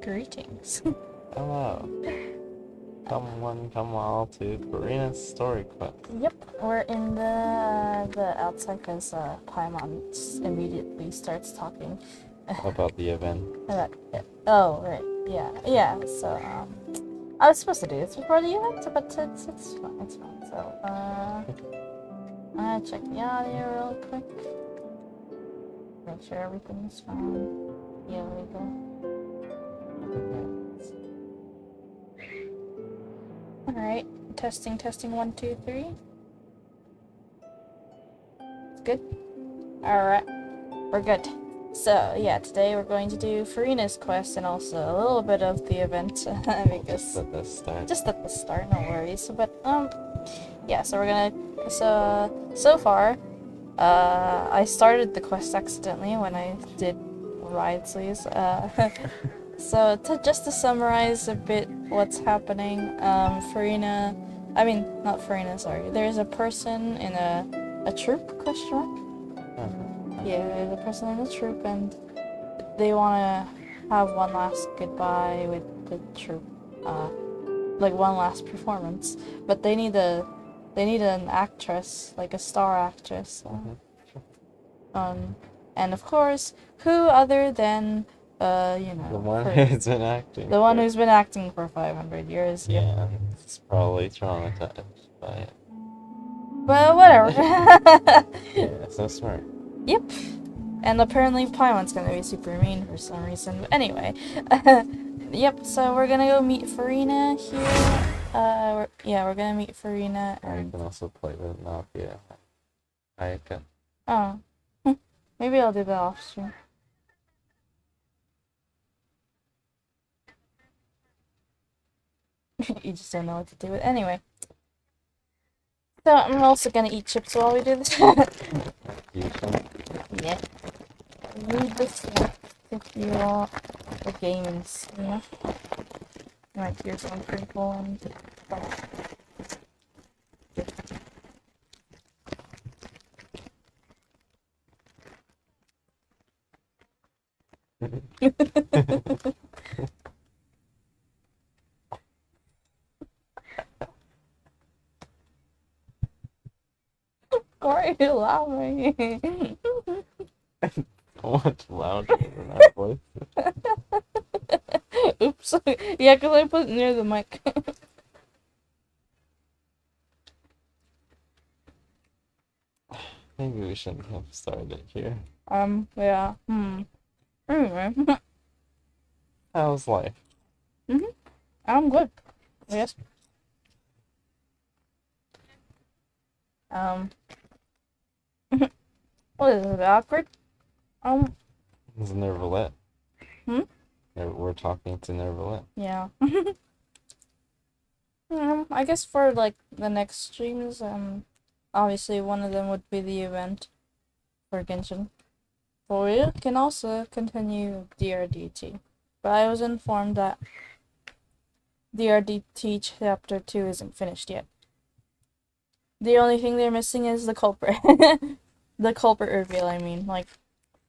Greetings. Hello. Come one, come all to Furina's story quest. Yep, we're in the outside because Paimon immediately starts talking About the event. about it. Oh, right. Yeah. So I was supposed to do this before the event, but it's fine. It's fine. So I'm gonna check the audio real quick. Make sure everything's fine. Yeah, there we go. Alright, testing 1, 2, 3. It's good. Alright, we're good. So, yeah, today we're going to do Furina's quest and also a little bit of the event because Just at the start. just at the start, no worries. But yeah, so we're gonna so far, I started the quest accidentally when I did Ridesley's. So just to summarize a bit what's happening, Furina, I mean not Furina, sorry. There's a person in a troop, question mark? Yeah, there's a person in a troop and they wanna have one last goodbye with the troop, like one last performance. But they need an actress, like a star actress. And of course, who other than you know, The one who's been acting. the one who's been acting for 500 years. Yeah, it's probably traumatized by it. But whatever. Yeah, so smart. Yep. And apparently Paimon's gonna be super mean for some reason. But anyway. Yep, so we're gonna go meet Furina here. We're gonna meet Furina. Or you can also play with Nakia. Ayaka. Oh. Maybe I'll do that off stream. You just don't know what to do with it. Anyway. So I'm also gonna eat chips while we do this. Yeah. Read this if you want the games, you know? You might hear some pretty cool and why are you laughing? So much louder than our voice. Oops. Yeah, because I put it near the mic. Maybe we shouldn't have started here. Yeah. Anyway. How's life? I'm good. Yes. What is it, awkward? It's Nervalette. Hmm? We're talking to Nervalette. Yeah. I guess for like the next streams, obviously one of them would be the event for Genshin. But we can also continue DRDT. But I was informed that DRDT Chapter 2 isn't finished yet. The only thing they're missing is the culprit. The culprit reveal, I mean. Like,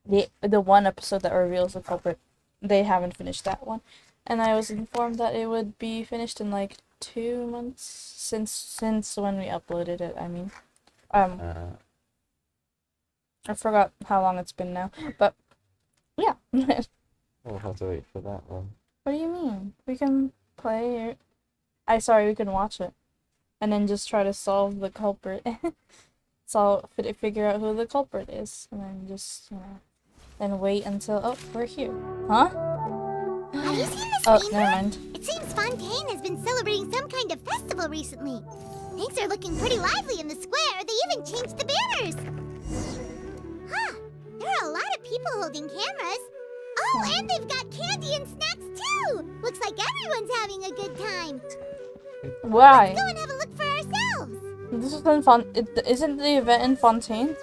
the one episode that reveals the culprit. They haven't finished that one. And I was informed that it would be finished in like 2 months since when we uploaded it, I mean. I forgot how long it's been now. But, yeah. We'll have to wait for that one. What do you mean? We can play it. We can watch it. And then just try to solve the culprit. Figure out who the culprit is. And then just, then wait until, oh, we're here. Huh? Have you seen this Oh, screen? never mind. It seems Fontaine has been celebrating some kind of festival recently. Things are looking pretty lively in the square. They even changed the banners. Huh. There are a lot of people holding cameras. Oh, and they've got candy and snacks too. Looks like everyone's having a good time. Why? Let's go and have a look for ourselves. This is in isn't the event in Fontaine?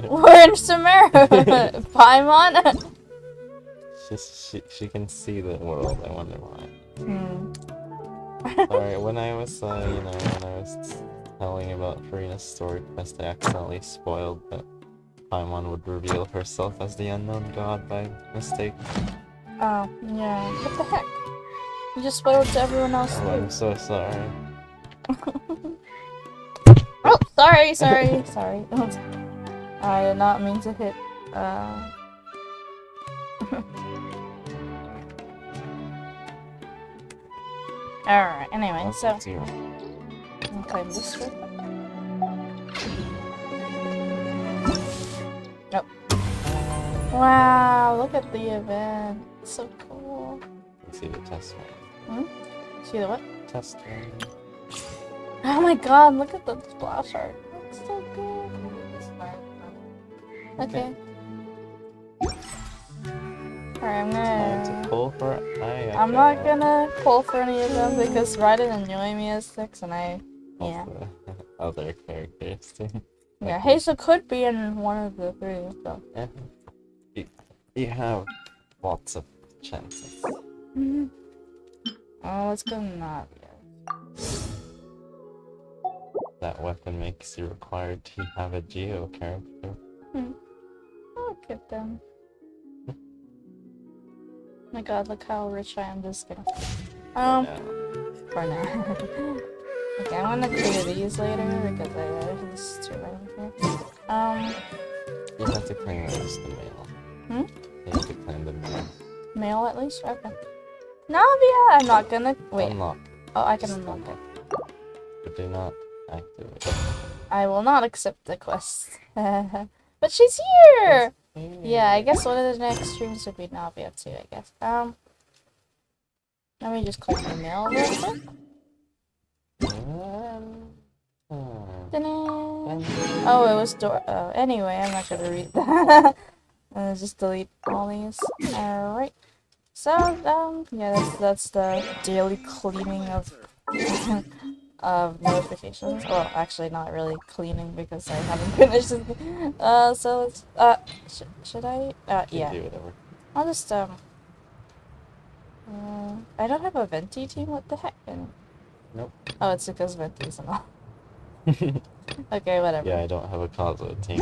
We're in Samara! Paimon! She can see the world, I wonder why. Sorry, when I was, when I was telling about Furina's story quest, I accidentally spoiled the Paimon would reveal herself as the unknown god by mistake. Oh, yeah. What the heck? You just spoiled to everyone else Oh, too. I'm so sorry. Oh, sorry. I did not mean to hit, Alright, anyway, so... Zero. I'll claim this one. Nope. Wow, look at the event. It's so cool. Let's see the test one. See the what? Test one. Oh my god, look at the splash art. Looks so cool. Okay. Alright, Time to pull for I'm not gonna pull for any of them because Raiden and Yoimi is 6 and yeah. The other characters too. Yeah, Hazel could be in one of the 3, so. Yeah. You have lots of chances. Oh, let's go not yet. That weapon makes you required to have a Geo character. Look at them. My god, look how rich I am. Just kidding. For now. Okay, I'm gonna clear these later because there's too many here. You have to claim at least the mail. You have to claim the mail. Mail at least? Okay. Navia! I'm not gonna. Wait. Unlock. Oh, I can unlock it. But do not activate. I will not accept the quest. But she's here! Yeah, I guess one of the next streams would be Navia too, I guess. Let me just click the mail real quick. Oh, it was door. Oh, anyway, I'm not gonna read that. Just delete all these. Alright. So, yeah, that's the daily cleaning of of notifications. Well, actually, not really cleaning because I haven't finished it. So let's, should I? Yeah. Do whatever. I'll just, I don't have a Venti team, what the heck? Nope. Oh, it's because Venti's and all. Okay, whatever. Yeah, I don't have a Kazuha team.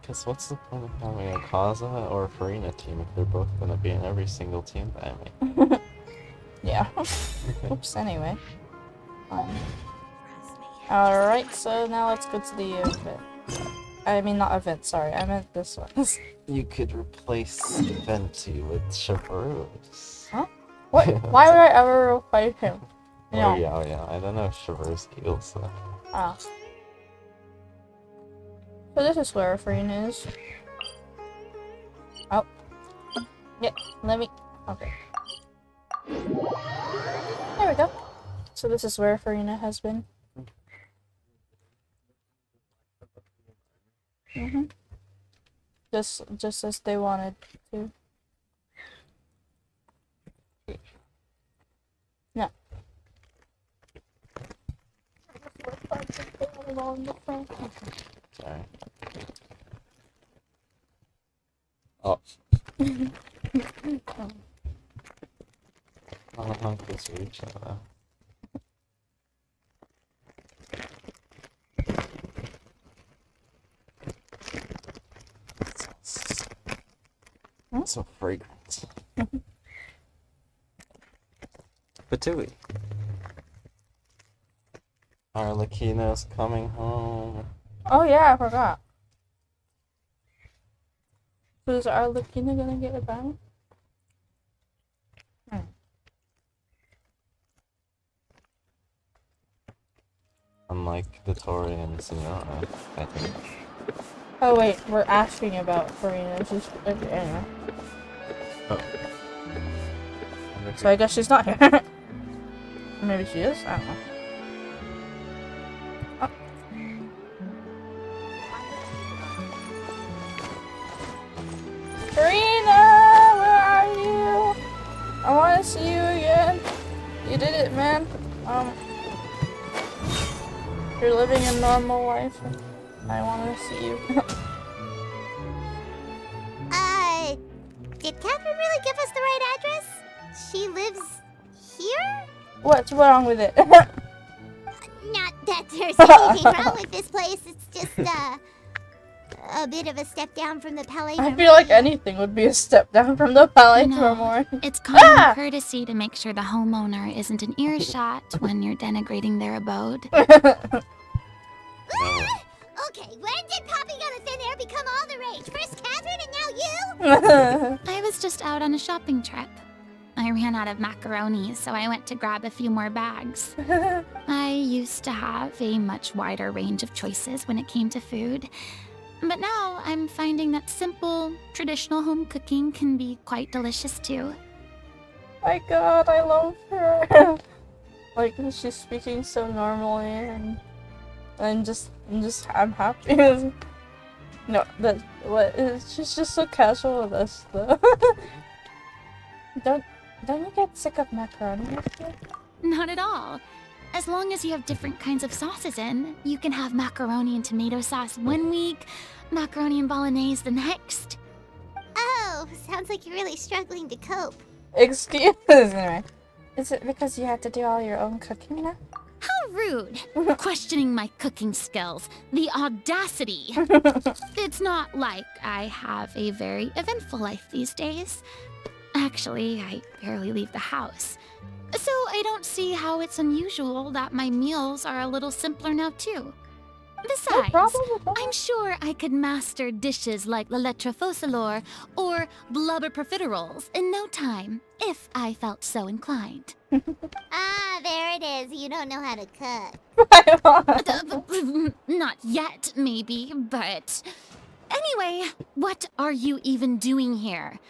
Because what's the point of having a Kazuha or a Furina team if they're both gonna be in every single team that I make? Yeah. Oops, anyway. Alright, so now let's go to the event. I mean, not event, sorry. I meant this one. You could replace Venti with Shivaru's. Huh? What? Why would I ever fight him? Oh, yeah. I don't know if Shivaru's heals, so. Ah. So this is where Furina is. Oh. Yeah, let me... Okay. There we go. So this is where Furina has been. Just as they wanted to. Yeah. Sorry. Oh. How long does it reach now? So fragrant. Patui. Arlecchino's coming home. Oh yeah, I forgot. So is Arlecchino gonna get a bang? Unlike the Tori and Sonora, I think. Oh wait, we're asking about Furina. She's okay, anyway. Oh. So I guess she's not here. Maybe she is? I don't know. Oh. Furina! Where are you? I wanna see you again. You did it, man. You're living a normal life. I wanna see you. Did Catherine really give us the right address? She lives here? What's wrong with it? Not that. there's anything wrong with this place. It's just, a bit of a step down from the Palais I feel like anything would be a step down from the Palais Marmor. It's common courtesy to make sure the homeowner isn't in earshot when you're denigrating their abode. Okay, when did popping out of thin air become all the rage? First Catherine and now you? I was just out on a shopping trip. I ran out of macaroni, so I went to grab a few more bags. I used to have a much wider range of choices when it came to food. But now I'm finding that simple, traditional home cooking can be quite delicious too. My god, I love her. Like, she's speaking so normally, and I'm happy. No, she's just so casual with us, though. Don't you get sick of macaroni? Not at all. As long as you have different kinds of sauces in, you can have macaroni and tomato sauce one week, macaroni and bolognese the next. Oh, sounds like you're really struggling to cope. Excuse me. Is it because you had to do all your own cooking now? How rude! Questioning my cooking skills. The audacity! It's not like I have a very eventful life these days. Actually, I barely leave the house. So I don't see how it's unusual that my meals are a little simpler now too. Besides, I'm sure I could master dishes like la lettre focilor or blubber profiteroles in no time, if I felt so inclined. Ah, there it is. You don't know how to cook. Not yet, maybe, but... Anyway, what are you even doing here?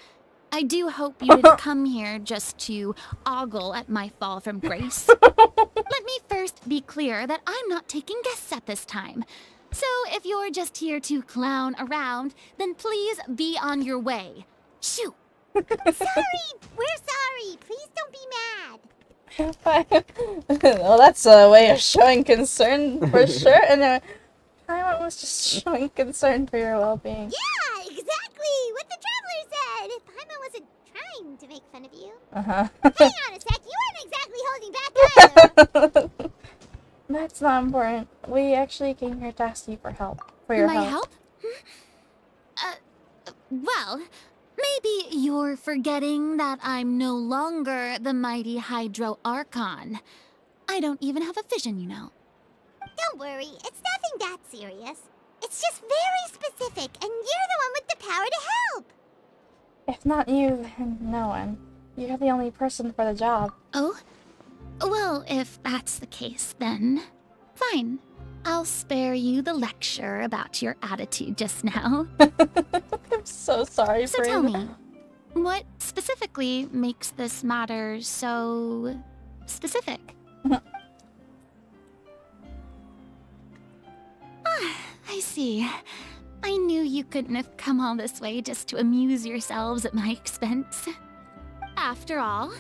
I do hope you didn't come here just to ogle at my fall from grace. Let me first be clear that I'm not taking guests at this time. So if you're just here to clown around, then please be on your way. Shoo! Sorry, we're sorry. Please don't be mad. Well, that's a way of showing concern for sure. And Paimon was just showing concern for your well-being. Yeah, exactly what the traveler said. Paimon wasn't trying to make fun of you. Uh-huh. Hang on a sec, you weren't exactly holding back either. That's not important. We actually came here to ask you for help. For your My help. Well, maybe you're forgetting that I'm no longer the mighty Hydro Archon. I don't even have a vision, you know. Don't worry, it's nothing that serious. It's just very specific, and you're the one with the power to help. If not you, then no one. You're the only person for the job. Oh? Well, if that's the case, then fine. I'll spare you the lecture about your attitude just now. I'm so sorry So for tell you. me, what specifically makes this matter so specific? I see. I knew you couldn't have come all this way just to amuse yourselves at my expense. After all,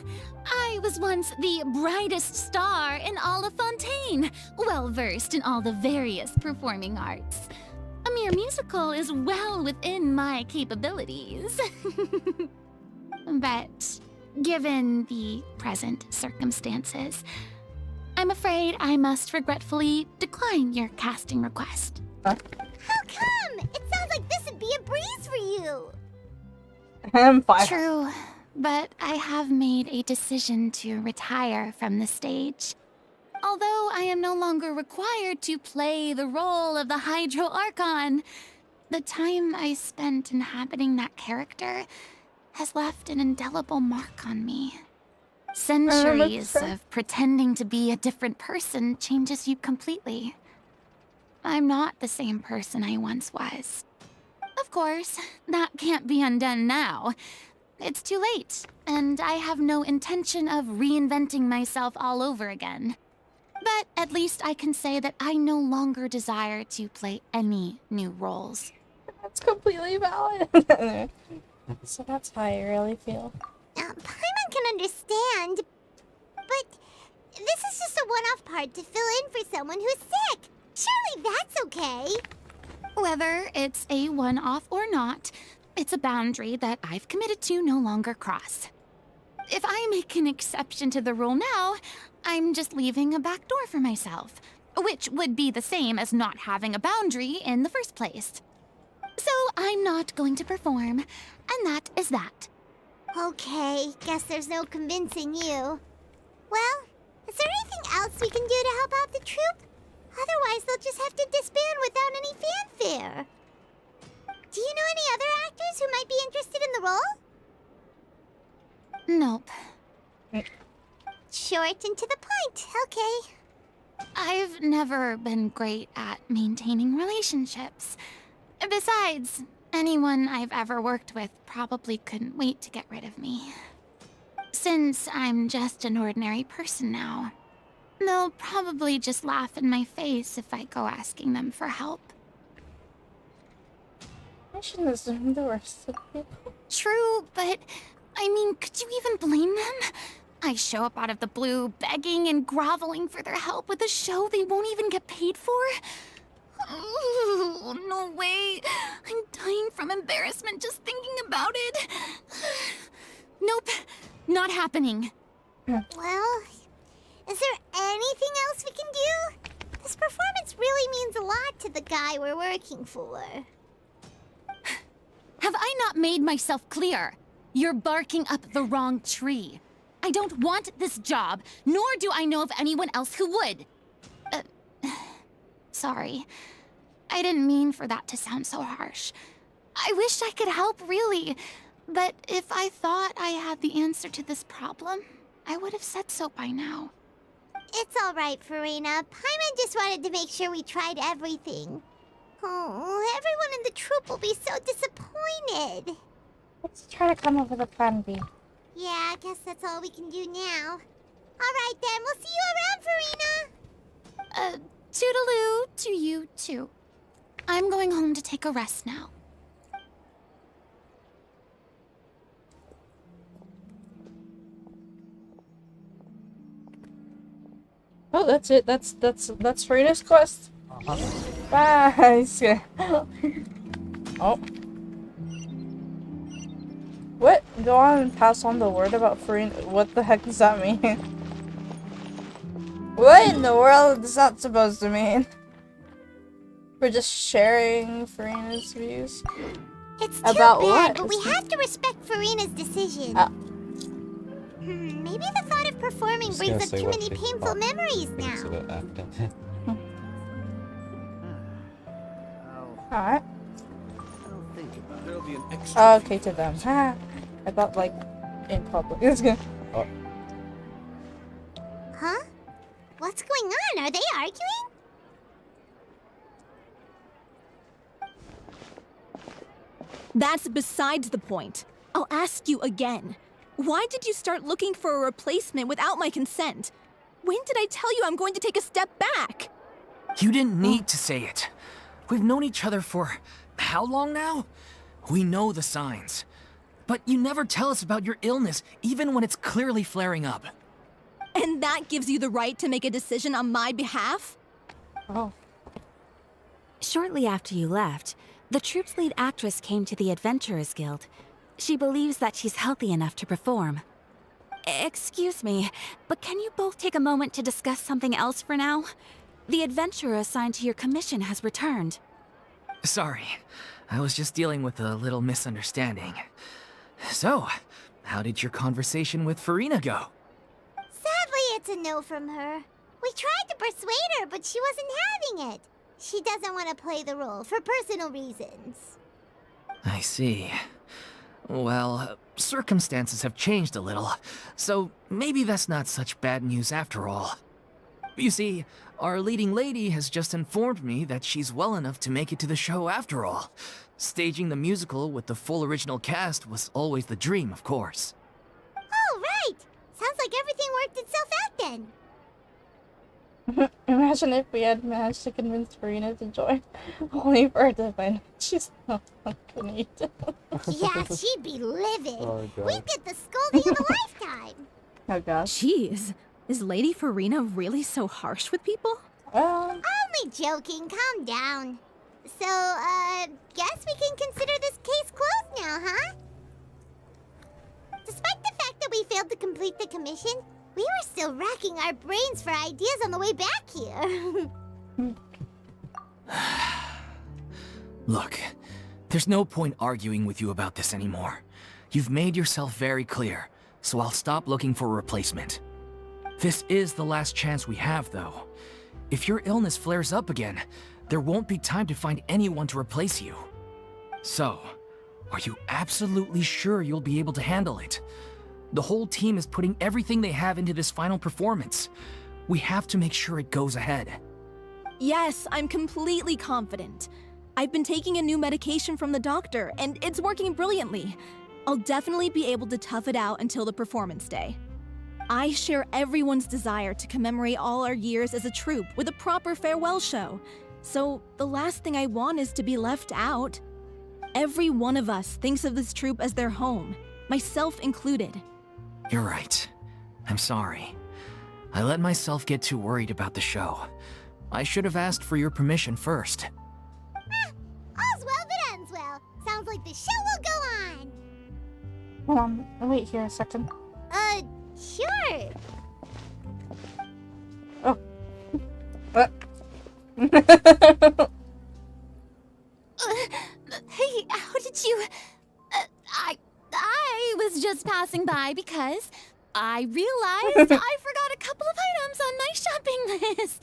I was once the brightest star in all of Fontaine, well-versed in all the various performing arts. A mere musical is well within my capabilities. But given the present circumstances, I'm afraid I must regretfully decline your casting request. How come? It sounds like this would be a breeze for you. I'm fine. True, but I have made a decision to retire from the stage. Although I am no longer required to play the role of the Hydro Archon, the time I spent inhabiting that character has left an indelible mark on me. Centuries of pretending to be a different person changes you completely. I'm not the same person I once was. Of course, that can't be undone now. It's too late, and I have no intention of reinventing myself all over again. But at least I can say that I no longer desire to play any new roles. That's completely valid. So that's how you really feel. Paimon can understand, but this is just a one-off part to fill in for someone who's sick. Surely that's okay. Whether it's a one-off or not, it's a boundary that I've committed to no longer cross. If I make an exception to the rule now, I'm just leaving a back door for myself. which would be the same as not having a boundary in the first place. So I'm not going to perform, and that is that. Okay, guess there's no convincing you. Well, is there anything else we can do to help out the troupe? Otherwise, they'll just have to disband without any fanfare. Do you know any other actors who might be interested in the role? Nope. Short and to the point, okay. I've never been great at maintaining relationships. Besides, anyone I've ever worked with probably couldn't wait to get rid of me. Since I'm just an ordinary person now, they'll probably just laugh in my face if I go asking them for help. I shouldn't assume the worst of people. True, but I mean, could you even blame them? I show up out of the blue, begging and groveling for their help with a show they won't even get paid for? Oh, no way. I'm dying from embarrassment just thinking about it. Nope, not happening. Well, is there anything else we can do? This performance really means a lot to the guy we're working for. Have I not made myself clear? You're barking up the wrong tree. I don't want this job, nor do I know of anyone else who would. Sorry. I didn't mean for that to sound so harsh. I wish I could help, really. But if I thought I had the answer to this problem, I would have said so by now. It's all right, Furina. Paimon just wanted to make sure we tried everything. Oh, everyone in the troupe will be so disappointed. Let's try to come up with a plan B. Yeah, I guess that's all we can do now. All right then, we'll see you around, Furina. Toodaloo to you too. I'm going home to take a rest now. Oh, that's it. That's Furina's quest. Bye. He's gonna- Oh. What? Go on and pass on the word about Furina. What the heck does that mean? What in the world is that supposed to mean? We're just sharing Furina's views. It's too About bad, what? but we have to respect Furina's decision. Maybe the thought of performing Just brings gonna up say too what many she painful thought memories thinks of now. it acting. Alright. There'll be an extra. Okay to them. Ha. I thought like in public. It's gonna. Oh, Huh? What's going on? Are they arguing? That's besides the point. I'll ask you again. Why did you start looking for a replacement without my consent? When did I tell you I'm going to take a step back? You didn't need to say it. We've known each other for how long now? We know the signs. But you never tell us about your illness, even when it's clearly flaring up. And that gives you the right to make a decision on my behalf? Oh. Shortly after you left, the troupe's lead actress came to the Adventurers Guild. She believes that she's healthy enough to perform. Excuse me, but can you both take a moment to discuss something else for now? The adventurer assigned to your commission has returned. Sorry, I was just dealing with a little misunderstanding. So, how did your conversation with Furina go? Sadly, it's a no from her. We tried to persuade her, but she wasn't having it. She doesn't want to play the role for personal reasons. I see. Well, circumstances have changed a little, so maybe that's not such bad news after all. You see, our leading lady has just informed me that she's well enough to make it to the show after all. Staging the musical with the full original cast was always the dream, of course. Oh, right! Sounds like everything worked itself out then. Imagine if we had managed to convince Furina to join, only for her to find out she's not gonna eat it. Yeah, she'd be livid. Oh, God. We'd get the scolding of a lifetime. Oh gosh. Jeez, is Lady Furina really so harsh with people? Well, Only joking, calm down. So, guess we can consider this case closed now, huh? Despite the fact that we failed to complete the commission, we were still racking our brains for ideas on the way back here. Look, there's no point arguing with you about this anymore. You've made yourself very clear, so I'll stop looking for a replacement. This is the last chance we have, though. If your illness flares up again, there won't be time to find anyone to replace you. So, are you absolutely sure you'll be able to handle it? The whole team is putting everything they have into this final performance. We have to make sure it goes ahead. Yes, I'm completely confident. I've been taking a new medication from the doctor, and it's working brilliantly. I'll definitely be able to tough it out until the performance day. I share everyone's desire to commemorate all our years as a troupe with a proper farewell show. So the last thing I want is to be left out. Every one of us thinks of this troupe as their home, myself included. You're right. I'm sorry. I let myself get too worried about the show. I should have asked for your permission first. All's well that ends well. Sounds like the show will go on. Hold on, wait here a second. Sure. Oh. Hey, how did you... I was just passing by because I realized I forgot a couple of items on my shopping list.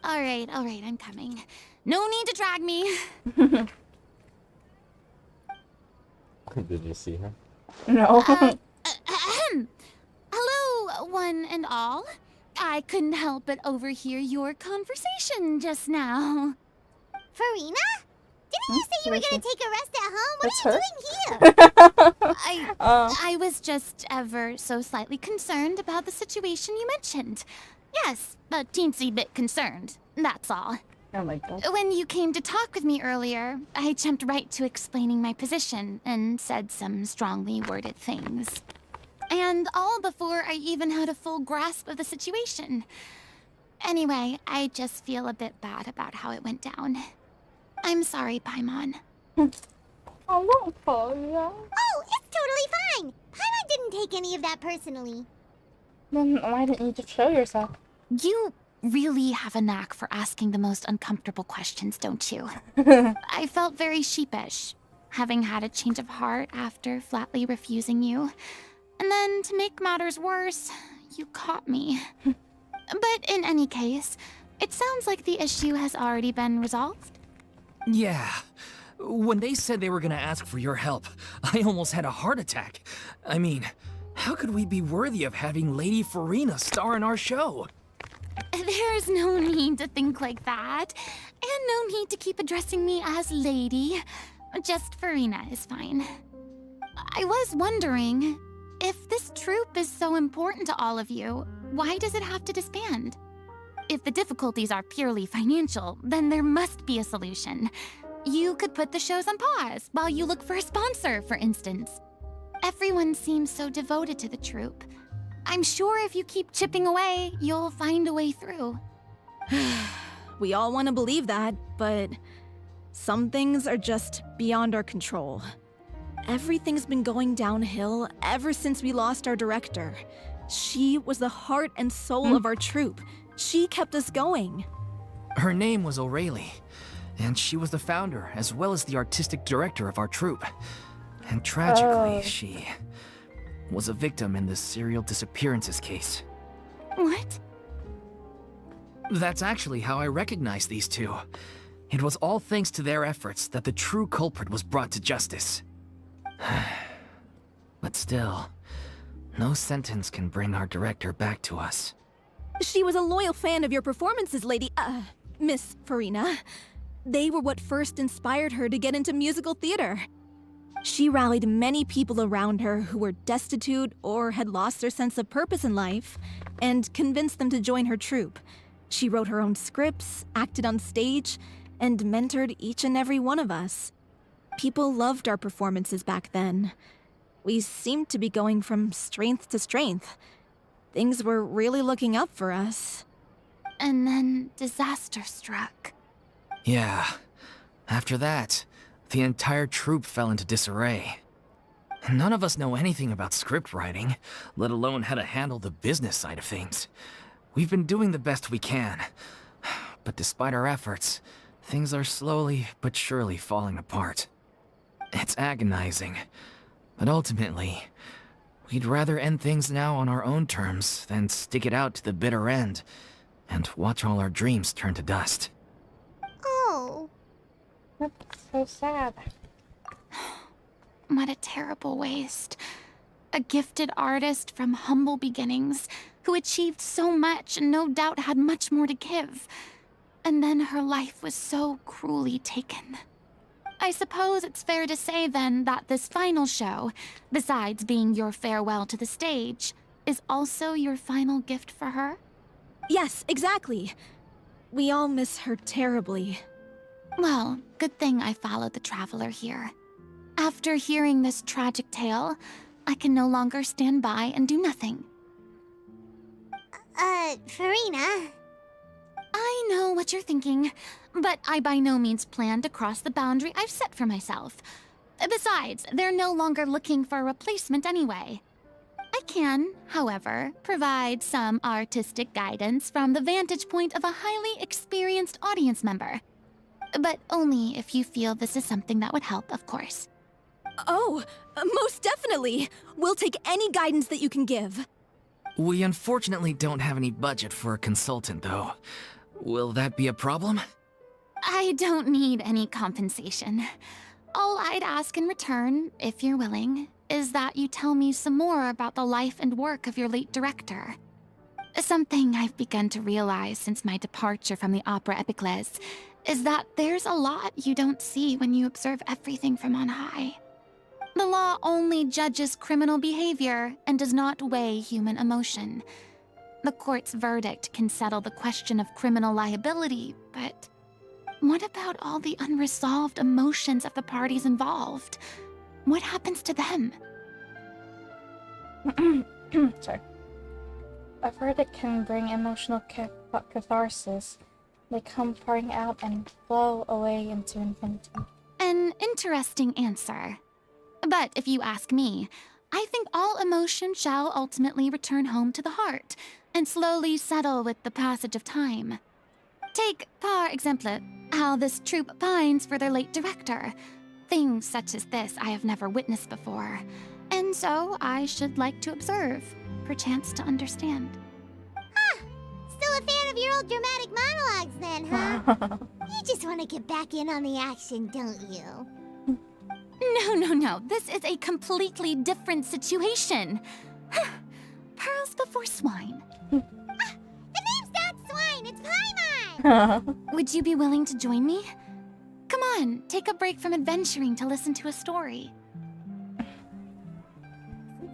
All right, I'm coming. No need to drag me. Did you see her? No. Hello, one and all. I couldn't help but overhear your conversation just now. Furina? Didn't you say you were gonna take a rest at home? What That's are her? you doing here? I was just ever so slightly concerned about the situation you mentioned. Yes, a teensy bit concerned, that's all. Oh my god. When you came to talk with me earlier, I jumped right to explaining my position and said some strongly worded things. And all before I even had a full grasp of the situation. Anyway, I just feel a bit bad about how it went down. I'm sorry, Paimon. Oh, don't fall, yeah. Oh, it's totally fine. Paimon didn't take any of that personally. Then why didn't you just show yourself? You really have a knack for asking the most uncomfortable questions, don't you? I felt very sheepish, having had a change of heart after flatly refusing you. And then, to make matters worse, you caught me. But in any case, it sounds like the issue has already been resolved. Yeah. When they said they were gonna ask for your help, I almost had a heart attack. I mean, how could we be worthy of having Lady Furina star in our show? There's no need to think like that. And no need to keep addressing me as Lady. Just Furina is fine. I was wondering, if this troupe is so important to all of you, why does it have to disband? If the difficulties are purely financial, then there must be a solution. You could put the shows on pause while you look for a sponsor, for instance. Everyone seems so devoted to the troupe. I'm sure if you keep chipping away, you'll find a way through. We all want to believe that, but some things are just beyond our control. Everything's been going downhill ever since we lost our director. She was the heart and soul of our troupe. She kept us going. Her name was O'Reilly, and she was the founder as well as the artistic director of our troupe. And tragically, she was a victim in the serial disappearances case. What? That's actually how I recognized these two. It was all thanks to their efforts that the true culprit was brought to justice. But still, no sentence can bring our director back to us. She was a loyal fan of your performances, Miss Furina. They were what first inspired her to get into musical theater. She rallied many people around her who were destitute or had lost their sense of purpose in life, and convinced them to join her troupe. She wrote her own scripts, acted on stage, and mentored each and every one of us. People loved our performances back then. We seemed to be going from strength to strength. Things were really looking up for us. And then disaster struck. Yeah. After that, the entire troupe fell into disarray. None of us know anything about script writing, let alone how to handle the business side of things. We've been doing the best we can. But despite our efforts, things are slowly but surely falling apart. It's agonizing. But ultimately, we'd rather end things now on our own terms than stick it out to the bitter end and watch all our dreams turn to dust. Oh. That's so sad. What a terrible waste. A gifted artist from humble beginnings who achieved so much and no doubt had much more to give. And then her life was so cruelly taken. I suppose it's fair to say then that this final show, besides being your farewell to the stage, is also your final gift for her? Yes, exactly. We all miss her terribly. Well, good thing I followed the traveler here. After hearing this tragic tale, I can no longer stand by and do nothing. Furina. I know what you're thinking, but I by no means plan to cross the boundary I've set for myself. Besides, they're no longer looking for a replacement anyway. I can, however, provide some artistic guidance from the vantage point of a highly experienced audience member. But only if you feel this is something that would help, of course. Oh, most definitely. We'll take any guidance that you can give. We unfortunately don't have any budget for a consultant, though. Will that be a problem? I don't need any compensation. All I'd ask in return, if you're willing, is that you tell me some more about the life and work of your late director. Something I've begun to realize since my departure from the Opera Epiclese is that there's a lot you don't see when you observe everything from on high. The law only judges criminal behavior and does not weigh human emotion. The court's verdict can settle the question of criminal liability, but what about all the unresolved emotions of the parties involved? What happens to them? Sorry. A verdict can bring emotional catharsis. They come pouring out and flow away into infinity. An interesting answer. But if you ask me, I think all emotion shall ultimately return home to the heart and slowly settle with the passage of time. Take, par exemple, how this troupe pines for their late director. Things such as this I have never witnessed before, and so I should like to observe, perchance to understand. Still a fan of your old dramatic monologues then, huh? You just want to get back in on the action, don't you? No. This is a completely different situation. Pearls before swine. The name's not Swine, it's Paimon! Would you be willing to join me? Come on, take a break from adventuring to listen to a story.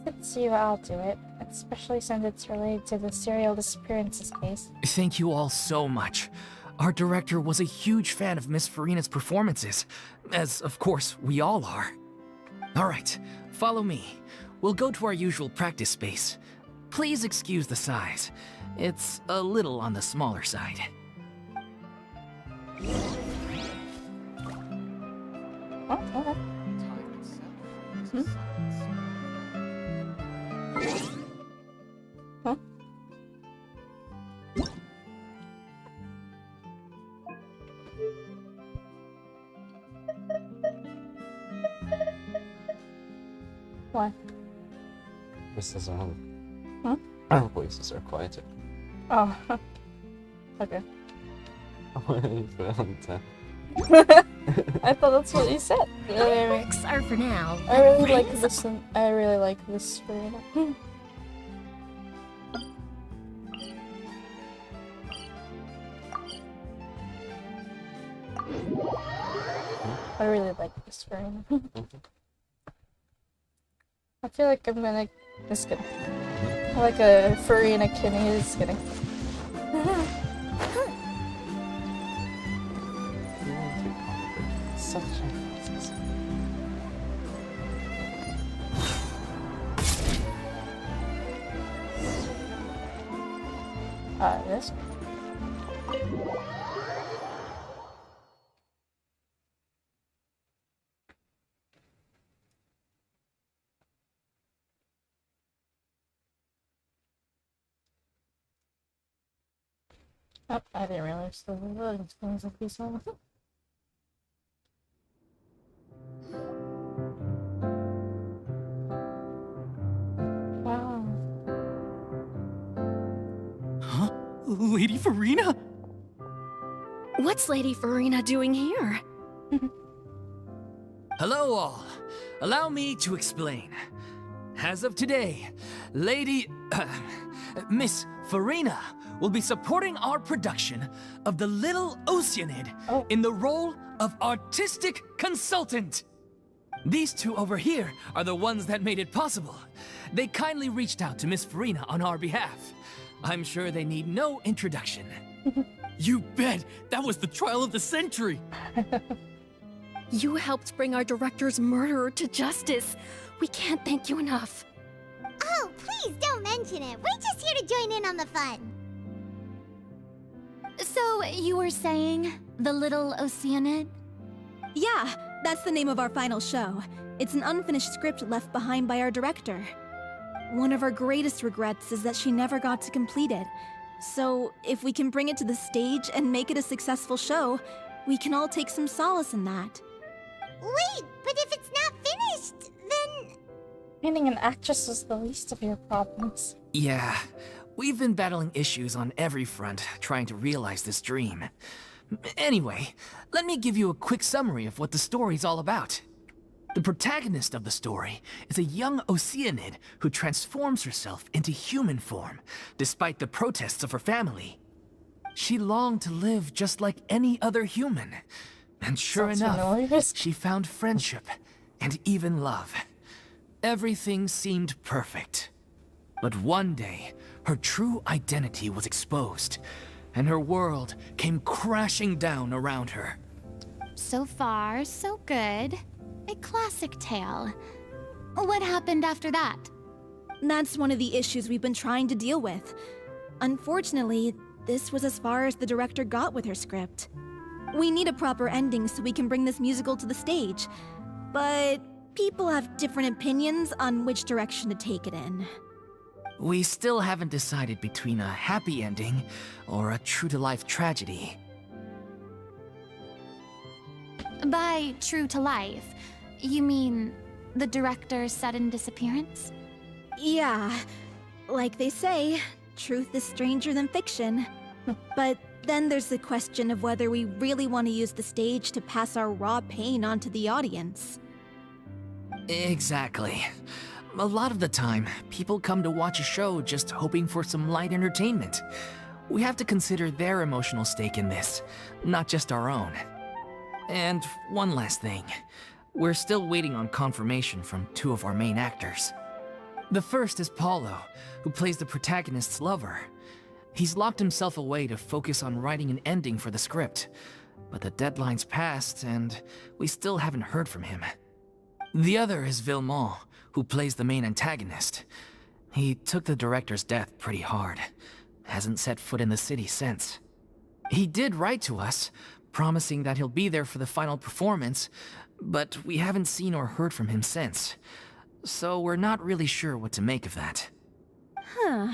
Since it's you, I'll do it. Especially since it's related to the serial disappearances case. Thank you all so much. Our director was a huge fan of Miss Furina's performances, as of course we all are. Alright, follow me. We'll go to our usual practice space. Please excuse the size. It's a little on the smaller side. Oh, okay. Huh? Why? Voices are Huh? Our voices are quieter. Oh. Okay. I thought that's what you said. Lyrics are for now. I really like this. I really like this Furina. I really like this Furina. I feel like I'm gonna. Just kidding. I like a Furina Kinney. Just kidding. Such a This. Oh, I didn't realize the loading screens would be so long. Wow. Huh? Lady Furina? What's Lady Furina doing here? Hello all. Allow me to explain. As of today, Miss Furina will be supporting our production of The Little Oceanid in the role of artistic consultant. These two over here are the ones that made it possible. They kindly reached out to Miss Furina on our behalf. I'm sure they need no introduction. You bet! That was the trial of the century! You helped bring our director's murderer to justice. We can't thank you enough. Oh, please don't mention it. We're just here to join in on the fun. So, you were saying The Little Oceanid? Yeah, that's the name of our final show. It's an unfinished script left behind by our director. One of our greatest regrets is that she never got to complete it. So, if we can bring it to the stage and make it a successful show, we can all take some solace in that. Wait, but if it's not finished, then... Finding an actress was the least of your problems. Yeah, we've been battling issues on every front trying to realize this dream. Anyway, let me give you a quick summary of what the story's all about. The protagonist of the story is a young Oceanid who transforms herself into human form, despite the protests of her family. She longed to live just like any other human. And sure Sounds familiar. enough, she found friendship and even love. Everything seemed perfect. But one day, her true identity was exposed, and her world came crashing down around her. So far, so good. A classic tale. What happened after that? That's one of the issues we've been trying to deal with. Unfortunately, this was as far as the director got with her script. We need a proper ending so we can bring this musical to the stage. But people have different opinions on which direction to take it in. We still haven't decided between a happy ending or a true-to-life tragedy. By true to life, you mean the director's sudden disappearance? Yeah, like they say, truth is stranger than fiction. But then there's the question of whether we really want to use the stage to pass our raw pain onto the audience. Exactly. A lot of the time, people come to watch a show just hoping for some light entertainment. We have to consider their emotional stake in this, not just our own. And one last thing. We're still waiting on confirmation from two of our main actors. The first is Paulo, who plays the protagonist's lover. He's locked himself away to focus on writing an ending for the script, but the deadline's passed and we still haven't heard from him. The other is Villemont, who plays the main antagonist. He took the director's death pretty hard. Hasn't set foot in the city since. He did write to us, promising that he'll be there for the final performance, but we haven't seen or heard from him since. So we're not really sure what to make of that. Huh.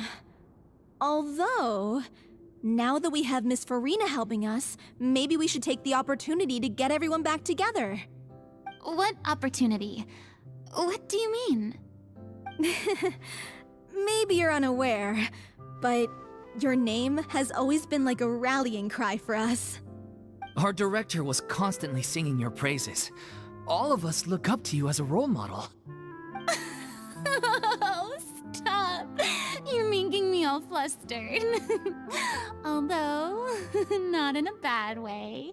Although, now that we have Miss Furina helping us, maybe we should take the opportunity to get everyone back together. What opportunity? What do you mean? Maybe you're unaware, but your name has always been like a rallying cry for us. Our director was constantly singing your praises. All of us look up to you as a role model. Oh, stop! You're making me all flustered. Although, not in a bad way.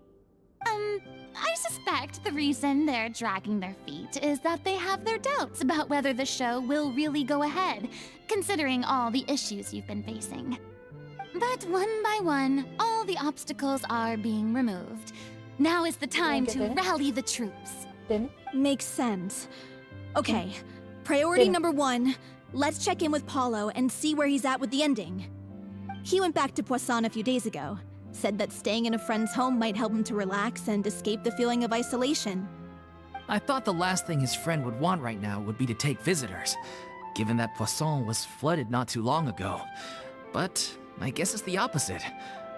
I suspect the reason they're dragging their feet is that they have their doubts about whether the show will really go ahead, considering all the issues you've been facing. But one by one, all the obstacles are being removed. Now is the time to rally the troops. Makes sense. Okay, priority number 1, let's check in with Paulo and see where he's at with the ending. He went back to Poisson a few days ago, said that staying in a friend's home might help him to relax and escape the feeling of isolation. I thought the last thing his friend would want right now would be to take visitors, given that Poisson was flooded not too long ago. But I guess it's the opposite.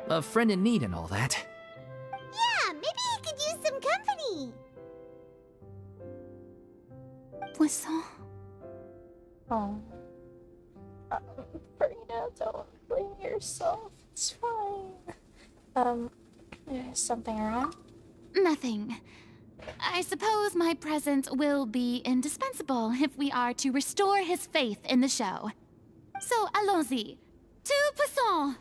a friend in need and all that. Yeah, maybe he could use some company. Poisson. Oh. Furina, don't blame yourself. It's fine. Is something wrong? Nothing. I suppose my presence will be indispensable if we are to restore his faith in the show. So, allons-y. To Poisson!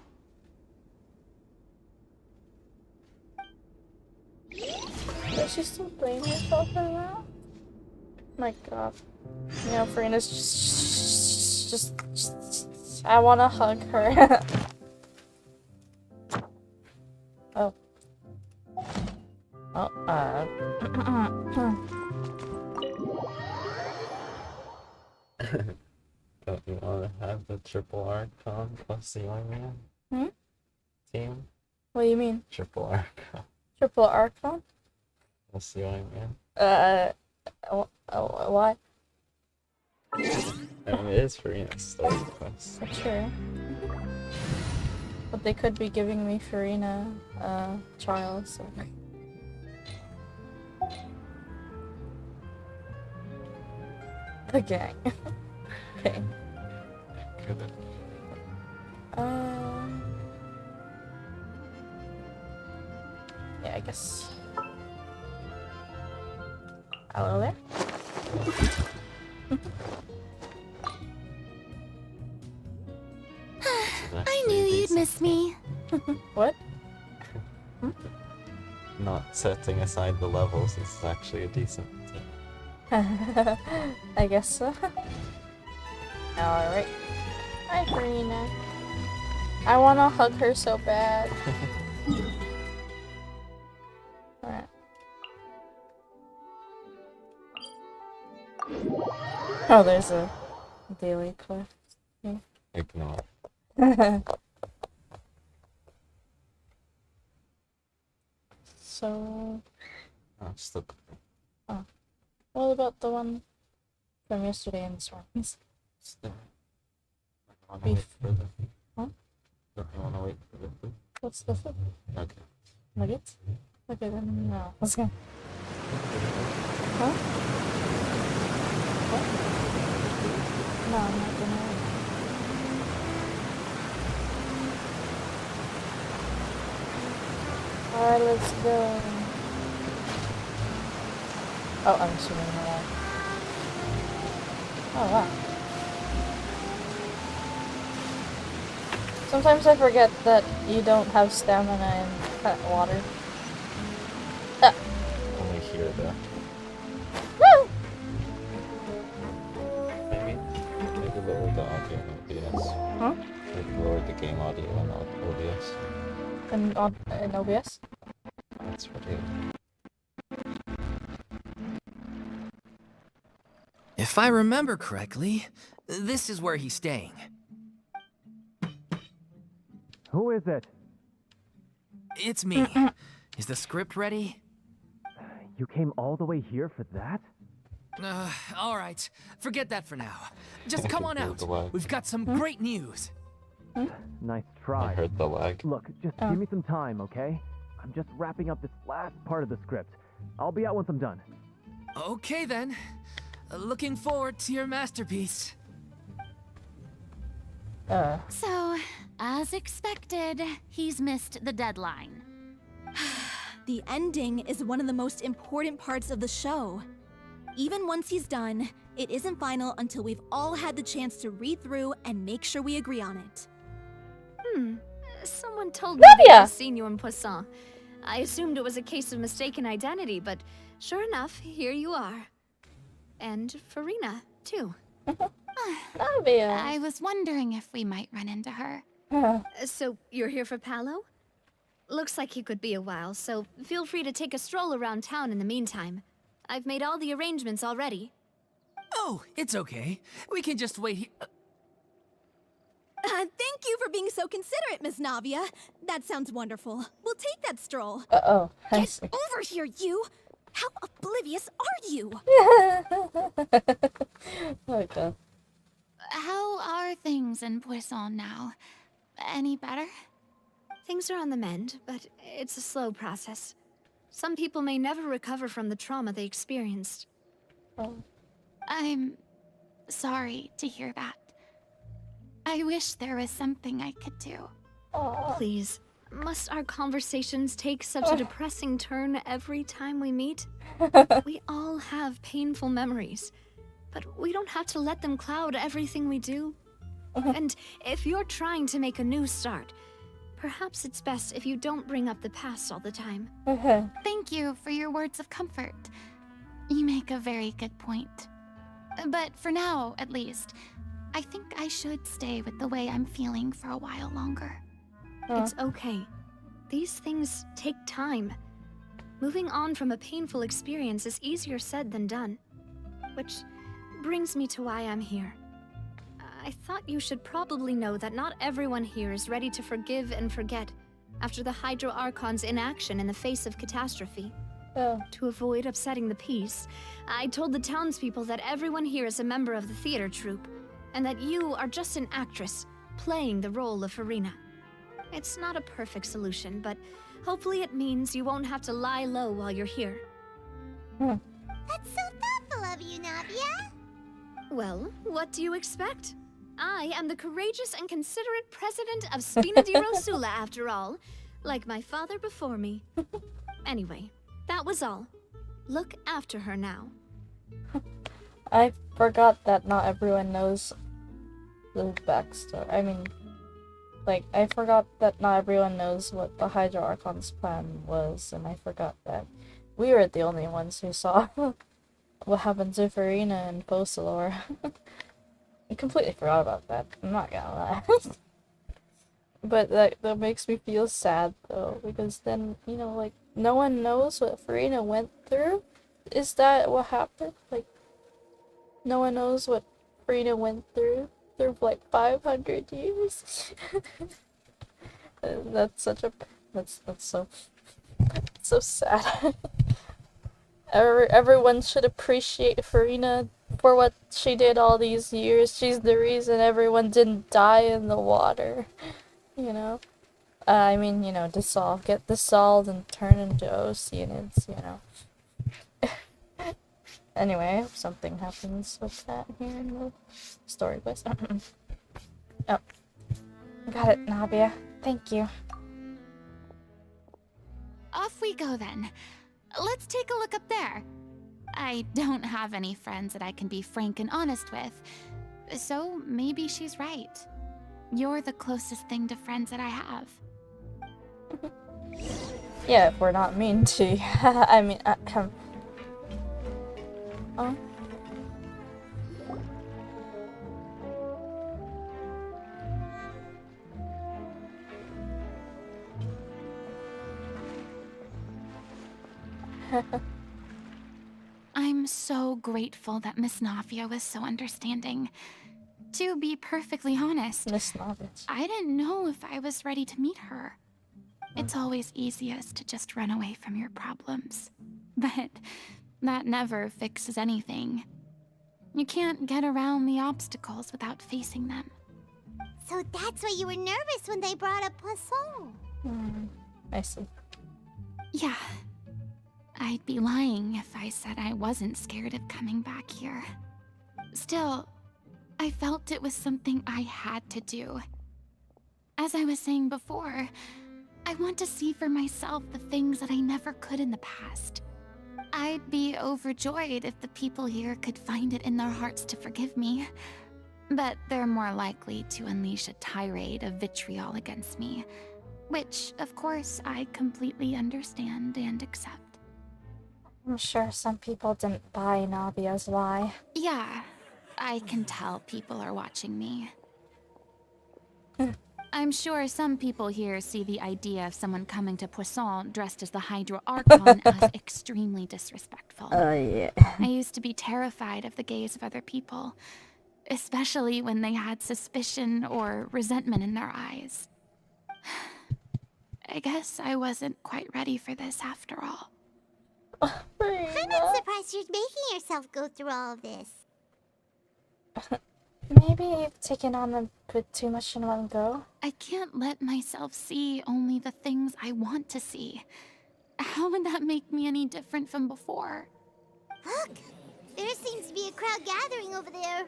Does she still blame herself for that? My god. You know, Furina's just I wanna hug her. Oh. Oh, Don't you want to have the triple Archon plus the young man team? What do you mean? Triple Archon Triple Archon? plus the young man? Why? I mean, it is Furina's story quest. That's true. But they could be giving me Furina, trials, so... The gang. Okay. Good. Yeah, I guess. Hello there? I knew you'd miss me. What? Not setting aside the levels, this is actually a decent team. I guess so. Alright. Hi, Furina. I wanna hug her so bad. Alright. Oh, there's a daily quest. Ignore. So, Oh, still. what about the one from yesterday and this one? Still. Don't you wanna Beef. wait for the... Huh? Don't you wanna wait for the food? What's the food? Okay. Nuggets? Okay, then no. Let's go. Huh? What? No, I'm not gonna. Alright, let's go. Oh, I'm assuming that. Oh, wow. Sometimes I forget that you don't have stamina in hot water. Only here though. Woo! Maybe lower the audio in OBS. Huh? Maybe lower the game audio in OBS. In OBS? That's what it is. If I remember correctly, this is where he's staying. Who is it? It's me. Is the script ready? You came all the way here for that? All right. Forget that for now. Just come on Heard out. the lag. We've got some great news. Nice I try. heard the lag. Look, just give me some time, okay? I'm just wrapping up this last part of the script. I'll be out once I'm done. Okay then. Looking forward to your masterpiece. So, as expected, he's missed the deadline. The ending is one of the most important parts of the show. Even once he's done, it isn't final until we've all had the chance to read through and make sure we agree on it. Someone told me they'd Nadia! just seen you in Poisson. I assumed it was a case of mistaken identity, but sure enough, here you are. And Furina, too. Nadia! I was wondering if we might run into her. So, you're here for Palo? Looks like he could be a while, so feel free to take a stroll around town in the meantime. I've made all the arrangements already. Oh, it's okay. We can just wait here. Thank you for being so considerate, Miss Navia. That sounds wonderful. We'll take that stroll. Uh-oh. I Get see. over here, you! How oblivious are you? Okay. How are things in Poisson now? Any better? Things are on the mend, but it's a slow process. Some people may never recover from the trauma they experienced. Oh. I'm sorry to hear that. I wish there was something I could do. Oh. Please, must our conversations take such a depressing turn every time we meet? We all have painful memories, but we don't have to let them cloud everything we do. And if you're trying to make a new start, perhaps it's best if you don't bring up the past all the time. Thank you for your words of comfort. You make a very good point. But for now, at least, I think I should stay with the way I'm feeling for a while longer. It's okay. These things take time. Moving on from a painful experience is easier said than done. Which brings me to why I'm here. I thought you should probably know that not everyone here is ready to forgive and forget after the Hydro Archon's inaction in the face of catastrophe. To avoid upsetting the peace, I told the townspeople that everyone here is a member of the theater troupe, and that you are just an actress playing the role of Furina. It's not a perfect solution, but hopefully it means you won't have to lie low while you're here. That's so thoughtful of you, Navia. Well, what do you expect? I am the courageous and considerate president of Spina di Rosula, after all, like my father before me. Anyway, that was all. Look after her now. I forgot that not everyone knows the backstory. I mean, like, I forgot that not everyone knows what the Hydro Archon's plan was, and I forgot that we were the only ones who saw what happened to Furina and Focalor. I completely forgot about that. I'm not gonna lie. But that makes me feel sad, though, because then, you know, like, no one knows what Furina went through? Is that what happened? Like, no one knows what Furina went through like 500 years? That's such a... That's so sad. Everyone should appreciate Furina for what she did all these years. She's the reason everyone didn't die in the water, you know? I mean, you know, get dissolved and turn into oceanids, you know? Anyway, I hope something happens with that here in the story quest. Oh. Got it, Navia. Thank you. Off we go then. Let's take a look up there. I don't have any friends that I can be frank and honest with, so maybe she's right. You're the closest thing to friends that I have. Yeah, if we're not mean to. I mean, oh. I'm so grateful that Miss Navia was so understanding. To be perfectly honest, Miss Navia. I didn't know if I was ready to meet her. It's always easiest to just run away from your problems. But that never fixes anything. You can't get around the obstacles without facing them. So that's why you were nervous when they brought up Poisson. I see. Yeah. I'd be lying if I said I wasn't scared of coming back here. Still, I felt it was something I had to do. As I was saying before, I want to see for myself the things that I never could in the past. I'd be overjoyed if the people here could find it in their hearts to forgive me. But they're more likely to unleash a tirade of vitriol against me, which, of course, I completely understand and accept. I'm sure some people didn't buy Navia's lie. Yeah, I can tell people are watching me. I'm sure some people here see the idea of someone coming to Poisson dressed as the Hydro Archon as extremely disrespectful. Yeah. I used to be terrified of the gaze of other people, especially when they had suspicion or resentment in their eyes. I guess I wasn't quite ready for this after all. I'm not surprised you're making yourself go through all of this. Maybe you've taken on a bit too much in one go. I can't let myself see only the things I want to see. How would that make me any different from before? Look! There seems to be a crowd gathering over there.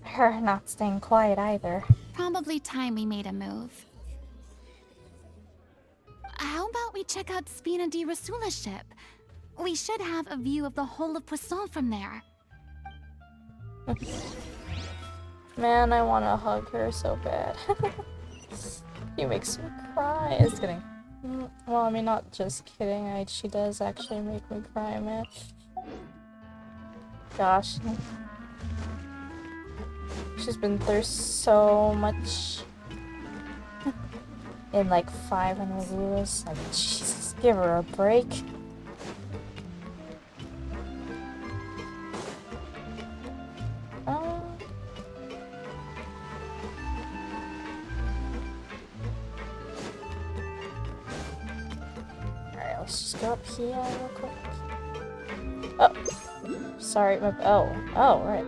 Her not staying quiet either. Probably time we made a move. How about we check out Spina di Rasula's ship? We should have a view of the whole of Poisson from there. Man, I want to hug her so bad. She makes me cry. It's kidding. Well, I mean, not just kidding. She does actually make me cry, man. Gosh. She's been through so much. In like 500 years. Like, Jesus, give her a break. Alright, let's just go up here real quick. Oh, sorry. Oh, right.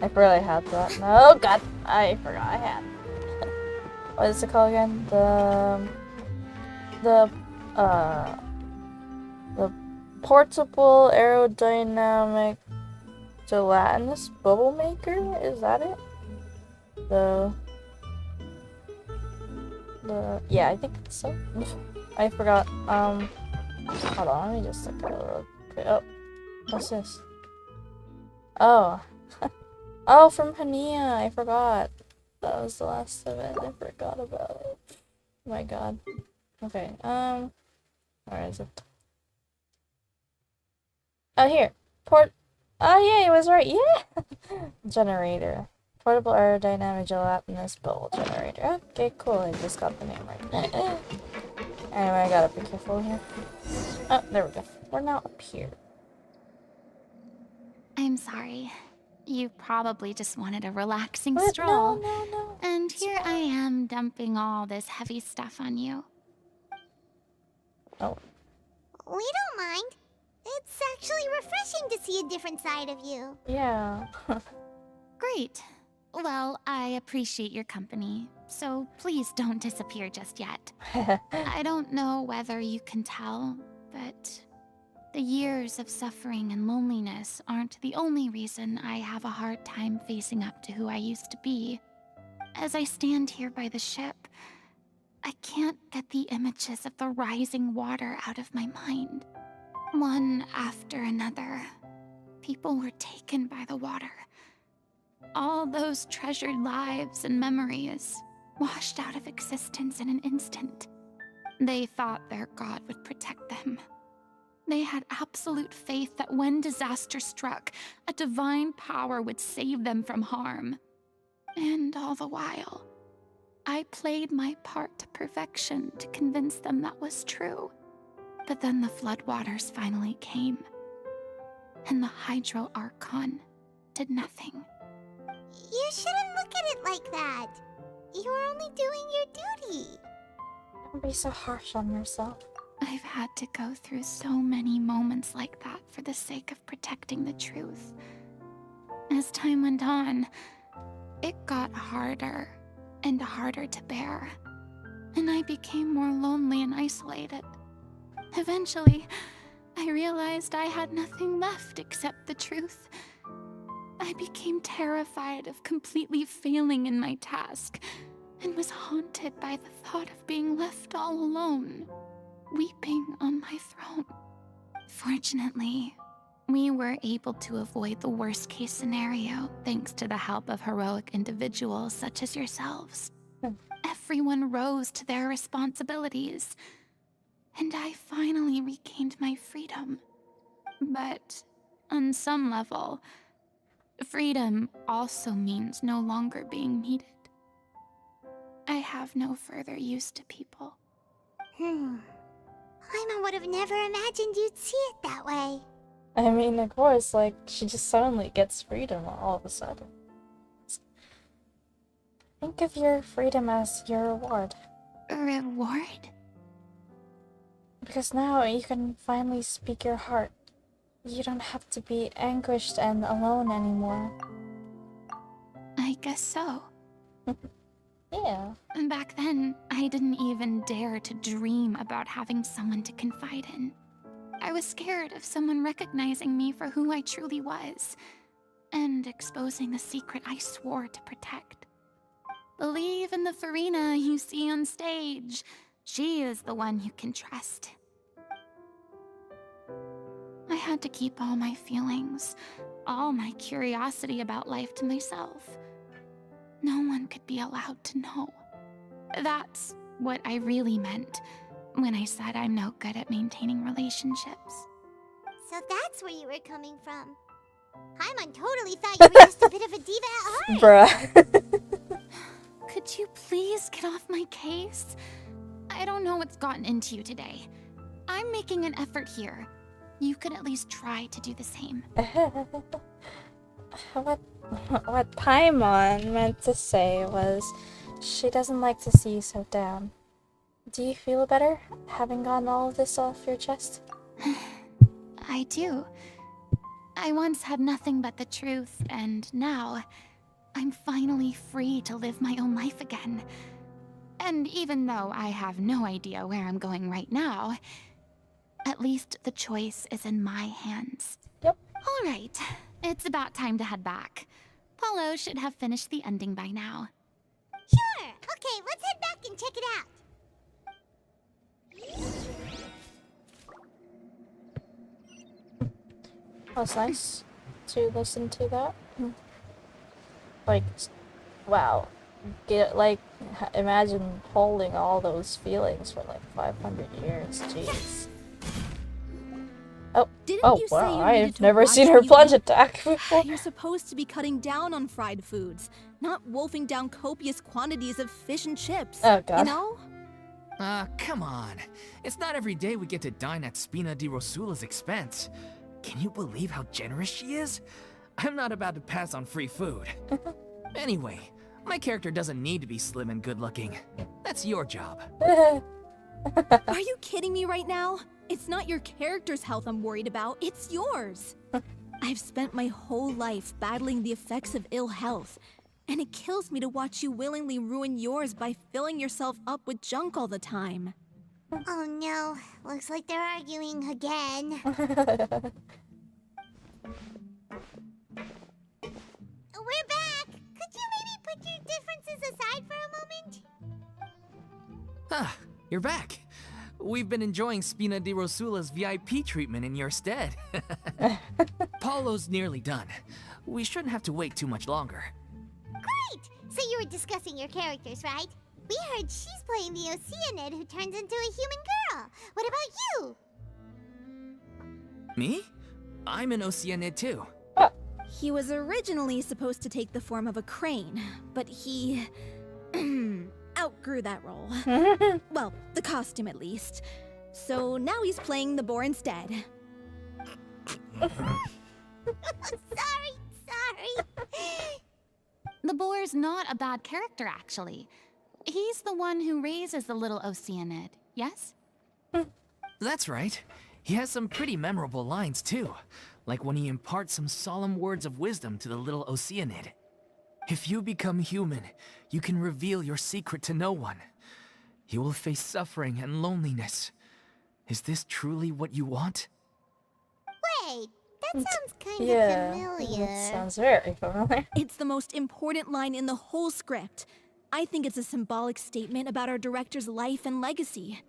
I really had that. No, God, I forgot I had. What is it called again? The portable aerodynamic gelatinous bubble maker? Is that it? Yeah, I think it's so. I forgot. Hold on, let me just look at it real quick. Oh, what's this? Oh. Oh, from Hania, I forgot. That was the last of it. I forgot about it. Oh my god. Okay, where is it? Oh, here. Oh, yeah, it was right. Yeah! Generator. Portable aerodynamic gelatinous bubble generator. Okay, cool. I just got the name right. Anyway, I gotta be careful here. Oh, there we go. We're now up here. I'm sorry. You probably just wanted a relaxing What? stroll. No. And here I am dumping all this heavy stuff on you. Oh. We don't mind. It's actually refreshing to see a different side of you. Yeah. Great. Well, I appreciate your company, so please don't disappear just yet. I don't know whether you can tell, but the years of suffering and loneliness aren't the only reason I have a hard time facing up to who I used to be. As I stand here by the ship, I can't get the images of the rising water out of my mind. One after another, people were taken by the water. All those treasured lives and memories washed out of existence in an instant. They thought their god would protect them. They had absolute faith that when disaster struck, a divine power would save them from harm. And all the while, I played my part to perfection to convince them that was true. But then the floodwaters finally came, and the Hydro Archon did nothing. You shouldn't look at it like that. You were only doing your duty. Don't be so harsh on yourself. I've had to go through so many moments like that for the sake of protecting the truth. As time went on, it got harder and harder to bear, and I became more lonely and isolated. Eventually, I realized I had nothing left except the truth. I became terrified of completely failing in my task, and was haunted by the thought of being left all alone, weeping on my throne. Fortunately, we were able to avoid the worst-case scenario thanks to the help of heroic individuals such as yourselves. Everyone rose to their responsibilities, and I finally regained my freedom. But on some level, freedom also means no longer being needed. I have no further use to people. Paimon would have never imagined you'd see it that way. I mean, of course, like, she just suddenly gets freedom all of a sudden. Think of your freedom as your reward. A reward? Because now you can finally speak your heart You don't have to be anguished and alone anymore. I guess so. Yeah. And back then, I didn't even dare to dream about having someone to confide in. I was scared of someone recognizing me for who I truly was, and exposing the secret I swore to protect. Believe in the Furina you see on stage. She is the one you can trust. I had to keep all my feelings, all my curiosity about life to myself. No one could be allowed to know. That's what I really meant when I said I'm no good at maintaining relationships. So that's where you were coming from. Paimon totally thought you were just a bit of a diva at heart. Bruh. Could you please get off my case? I don't know what's gotten into you today. I'm making an effort here. You could at least try to do the same. What Paimon meant to say was she doesn't like to see you so down. Do you feel better, having gotten all of this off your chest? I do. I once had nothing but the truth, and now I'm finally free to live my own life again. And even though I have no idea where I'm going right now, at least the choice is in my hands. Yep. All right, it's about time to head back. Paulo should have finished the ending by now. Sure. Okay, let's head back and check it out. That's nice to listen to that. Like, wow. Imagine holding all those feelings for like 500 years. Jeez. Didn't you say wow, you I've needed to never watch seen what her you plunge eat? attack before. You're supposed to be cutting down on fried foods, not wolfing down copious quantities of fish and chips. Oh, God. You know? Come on. It's not every day we get to dine at Spina di Rosula's expense. Can you believe how generous she is? I'm not about to pass on free food. Anyway, my character doesn't need to be slim and good-looking. That's your job. Are you kidding me right now? It's not your character's health I'm worried about, it's yours. I've spent my whole life battling the effects of ill health, and it kills me to watch you willingly ruin yours by filling yourself up with junk all the time. Oh no, looks like they're arguing again. We're back! Could you maybe put your differences aside for a moment? Ah, you're back. We've been enjoying Spina di Rosula's VIP treatment in your stead. Paulo's nearly done. We shouldn't have to wait too much longer. Great! So you were discussing your characters, right? We heard she's playing the Oceanid who turns into a human girl. What about you? Me? I'm an Oceanid too. He was originally supposed to take the form of a crane, but he outgrew that role. Well, the costume at least. So now he's playing the boar instead. Sorry. The boar's not a bad character, actually. He's the one who raises the little Oceanid, yes? That's right. He has some pretty memorable lines too, like when he imparts some solemn words of wisdom to the little Oceanid. If you become human, you can reveal your secret to no one. You will face suffering and loneliness. Is this truly what you want? Wait, that sounds kind Yeah, of familiar. that sounds very familiar. It's the most important line in the whole script. I think it's a symbolic statement about our director's life and legacy.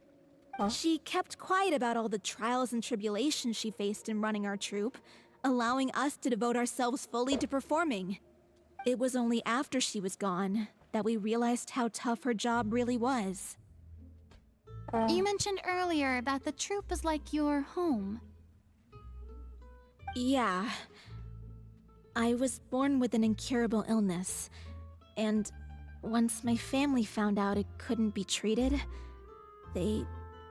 Huh? She kept quiet about all the trials and tribulations she faced in running our troupe, allowing us to devote ourselves fully to performing. It was only after she was gone that we realized how tough her job really was. You mentioned earlier that the troupe is like your home. Yeah. I was born with an incurable illness, and once my family found out it couldn't be treated, they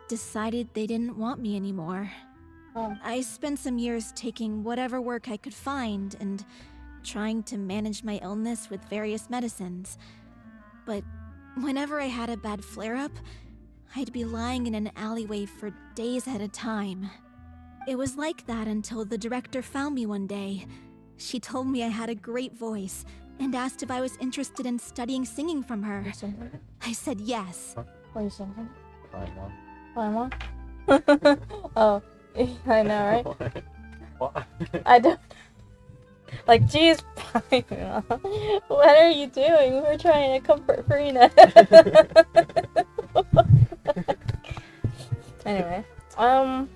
decided they didn't want me anymore. Oh. I spent some years taking whatever work I could find and trying to manage my illness with various medicines. But whenever I had a bad flare-up, I'd be lying in an alleyway for days at a time. It was like that until the director found me one day. She told me I had a great voice and asked if I was interested in studying singing from her. You sing it? I said yes. What are you singing? Paimon. Paimon? Oh, I know, right? What? I don't. Like, geez, Paimon. What are you doing? We're trying to comfort Furina. Anyway, I'm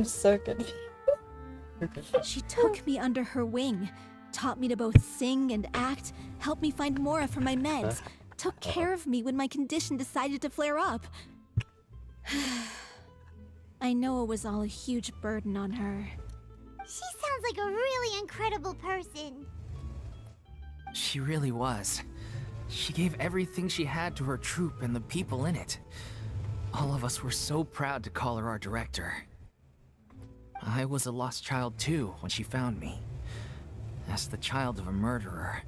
so confused. She took me under her wing, taught me to both sing and act, helped me find Mora for my meds, took care of me when my condition decided to flare up. I know it was all a huge burden on her. She sounds like a really incredible person. She really was. She gave everything she had to her troupe and the people in it. All of us were so proud to call her our director. I was a lost child too when she found me. As the child of a murderer,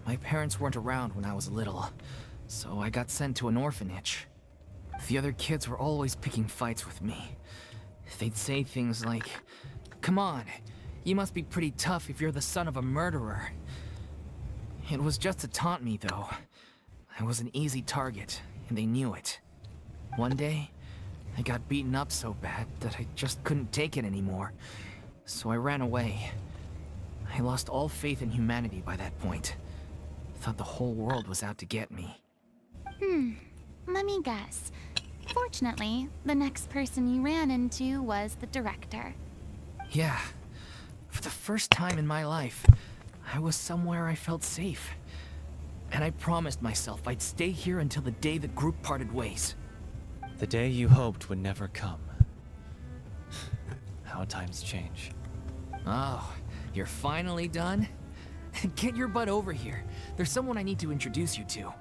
my parents weren't around when I was little, so I got sent to an orphanage. The other kids were always picking fights with me. They'd say things like, "Come on, you must be pretty tough if you're the son of a murderer." It was just to taunt me, though. I was an easy target, and they knew it. One day, I got beaten up so bad that I just couldn't take it anymore, so I ran away. I lost all faith in humanity by that point. Thought the whole world was out to get me. Let me guess. Fortunately, the next person you ran into was the director. Yeah. For the first time in my life, I was somewhere I felt safe. And I promised myself I'd stay here until the day the group parted ways. The day you hoped would never come. How times change. Oh, you're finally done? Get your butt over here. There's someone I need to introduce you to.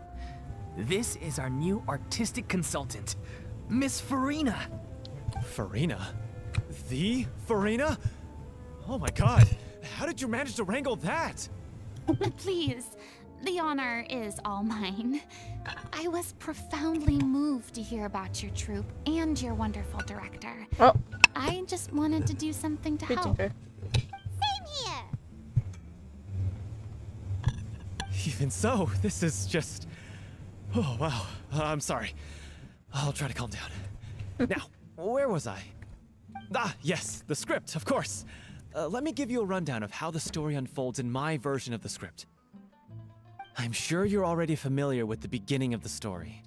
This is our new artistic consultant, Miss Furina. Furina? The Furina? Oh my god, how did you manage to wrangle that? Please, the honor is all mine. I was profoundly moved to hear about your troupe and your wonderful director. Oh, I just wanted to do something to help. Tinker. Same here. Even so, this is just... Oh, wow. I'm sorry. I'll try to calm down. Now, where was I? Ah, yes, the script, of course. Let me give you a rundown of how the story unfolds in my version of the script. I'm sure you're already familiar with the beginning of the story.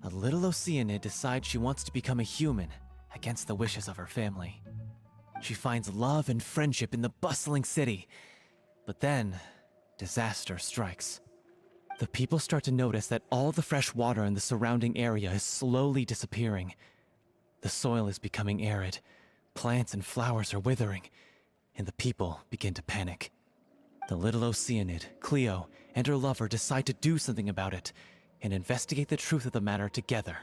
A little Oceanid decides she wants to become a human, against the wishes of her family. She finds love and friendship in the bustling city. But then, disaster strikes. The people start to notice that all the fresh water in the surrounding area is slowly disappearing. The soil is becoming arid, plants and flowers are withering, and the people begin to panic. The little Oceanid, Cleo, and her lover decide to do something about it and investigate the truth of the matter together.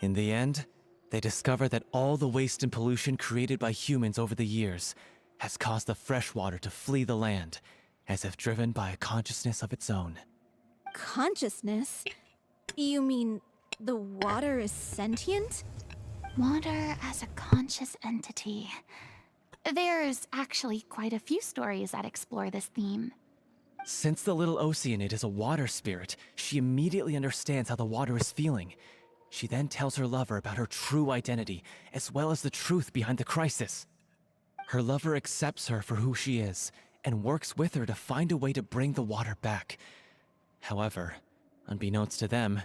In the end, they discover that all the waste and pollution created by humans over the years has caused the fresh water to flee the land, as if driven by a consciousness of its own. Consciousness? You mean the water is sentient? Water as a conscious entity. There's actually quite a few stories that explore this theme. Since the little Oceanid is a water spirit, she immediately understands how the water is feeling. She then tells her lover about her true identity, as well as the truth behind the crisis. Her lover accepts her for who she is, and works with her to find a way to bring the water back. However, unbeknownst to them,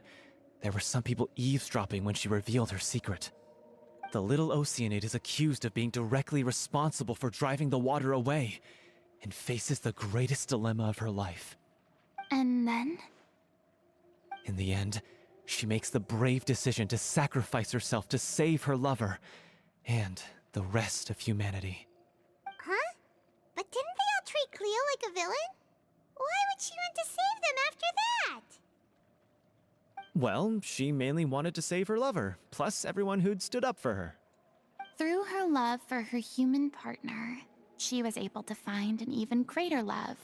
there were some people eavesdropping when she revealed her secret. The little Oceanid is accused of being directly responsible for driving the water away, and faces the greatest dilemma of her life. And then? In the end, she makes the brave decision to sacrifice herself to save her lover, and the rest of humanity. Huh? But didn't they all treat Cleo like a villain? Why would she want to save them after that? Well, she mainly wanted to save her lover, plus everyone who'd stood up for her. Through her love for her human partner, she was able to find an even greater love,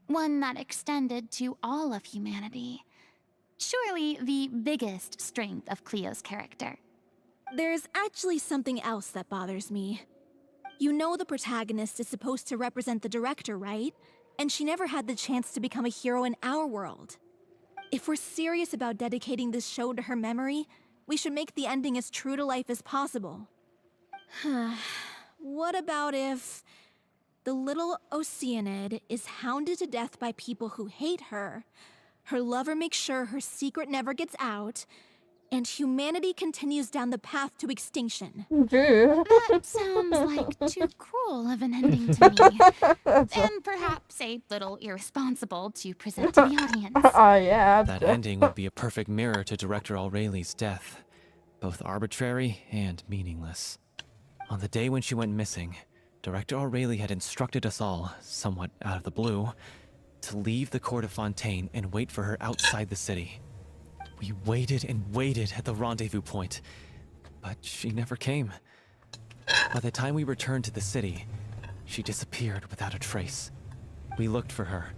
one that extended to all of humanity. Surely the biggest strength of Cleo's character. there's actually something else that bothers me. You know the protagonist is supposed to represent the director, right? And she never had the chance to become a hero in our world. If we're serious about dedicating this show to her memory, we should make the ending as true to life as possible. What about if the little Oceanid is hounded to death by people who hate her, her lover makes sure her secret never gets out, and humanity continues down the path to extinction? That sounds like too cruel of an ending to me. And perhaps a little irresponsible to present to the audience. Oh yeah. That ending would be a perfect mirror to Director Aureli's death, both arbitrary and meaningless. On the day when she went missing, Director Aurelie had instructed us all, somewhat out of the blue, to leave the court of Fontaine and wait for her outside the city. We waited and waited at the rendezvous point, but she never came. By the time we returned to the city, she disappeared without a trace. We looked for her.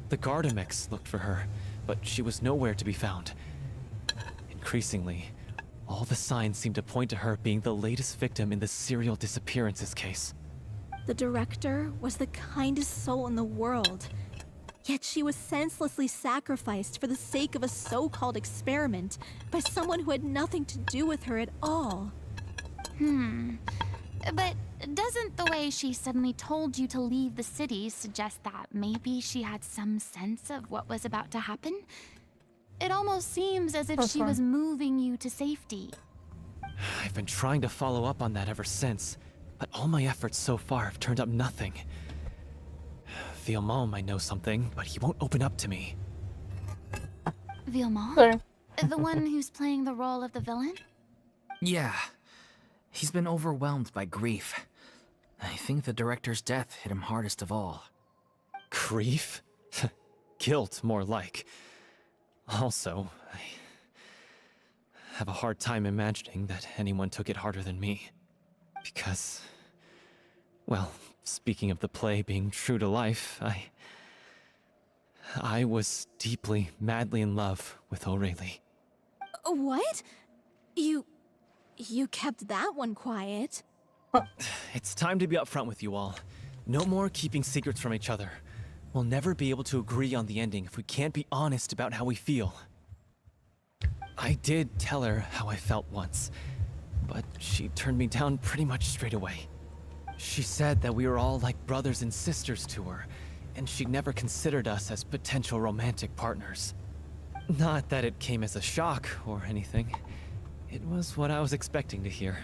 The Gardamex looked for her, but she was nowhere to be found. Increasingly, all the signs seemed to point to her being the latest victim in the serial disappearances case. The director was the kindest soul in the world. Yet she was senselessly sacrificed for the sake of a so-called experiment by someone who had nothing to do with her at all. But doesn't the way she suddenly told you to leave the city suggest that maybe she had some sense of what was about to happen? It almost seems as if she was moving you to safety. I've been trying to follow up on that ever since, but all my efforts so far have turned up nothing. Villemont might know something, but he won't open up to me. Villemont? Sorry. The one who's playing the role of the villain? Yeah. He's been overwhelmed by grief. I think the director's death hit him hardest of all. Grief? Guilt, more like. Also, I have a hard time imagining that anyone took it harder than me. Because, well, speaking of the play being true to life, I was deeply, madly in love with Aurelie. What? You kept that one quiet. It's time to be upfront with you all. No more keeping secrets from each other. We'll never be able to agree on the ending if we can't be honest about how we feel. I did tell her how I felt once, but she turned me down pretty much straight away. She said that we were all like brothers and sisters to her, and she'd never considered us as potential romantic partners. Not that it came as a shock or anything. It was what I was expecting to hear.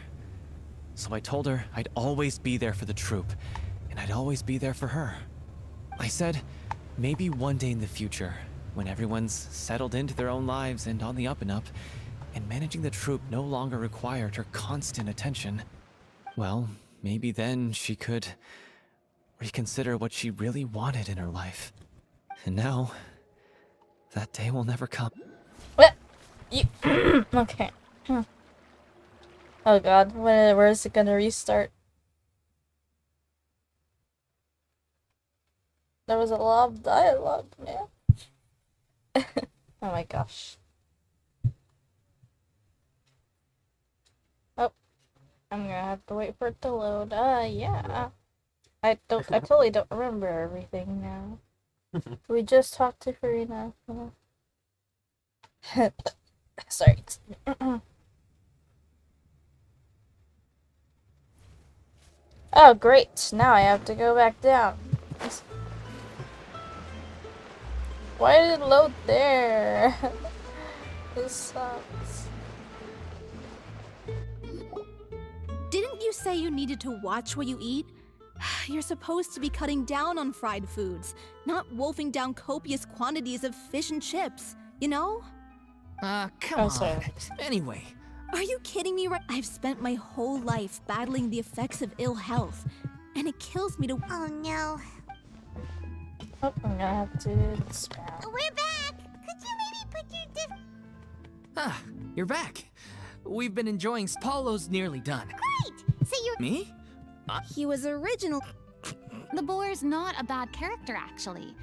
So I told her I'd always be there for the troupe, and I'd always be there for her. I said, maybe one day in the future, when everyone's settled into their own lives and on the up and up, and managing the troupe no longer required her constant attention, well, maybe then she could reconsider what she really wanted in her life. And now, that day will never come. What? You okay. Oh god, where is it gonna restart? There was a lot of dialogue, man. Oh my gosh. Oh, I'm gonna have to wait for it to load. Yeah. I totally don't remember everything now. We just talked to Furina. Sorry. Oh, great. Now I have to go back down. Why did it load there? This sucks. Didn't you say you needed to watch what you eat? You're supposed to be cutting down on fried foods, not wolfing down copious quantities of fish and chips, you know? Come on. Anyway. Are you kidding me? I've spent my whole life battling the effects of ill health, and it kills me to— Oh no. Oh, I'm gonna have to spam. We're back! Could you maybe put your Ah, you're back. We've been enjoying— Paulo's nearly done. Great! So you're— Me? He was original— The boar's not a bad character, actually.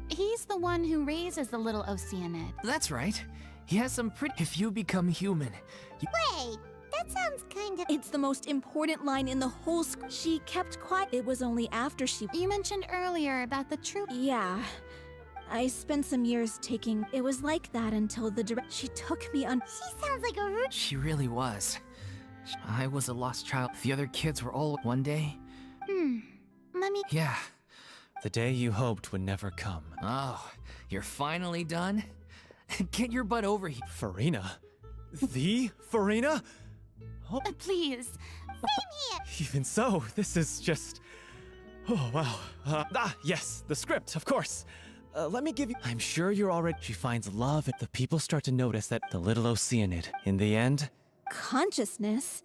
He's the one who raises the little Oceanid. That's right. He has some pretty— If you become human, Wait, that sounds kind of... It's the most important line in the whole She kept quiet. It was only after she... You mentioned earlier about the troop. Yeah. I spent some years taking... It was like that until She took me on... She sounds like a rude... She really was. I was a lost child. The other kids were all one day. Let me... Yeah. The day you hoped would never come. Oh, you're finally done? Get your butt over here. Furina? The Furina? Oh, Please. even so, this is just... Oh, wow. Yes, the script, of course. Let me give you... I'm sure you're already... She finds love and the people start to notice that the little Oceanid, in the end... Consciousness?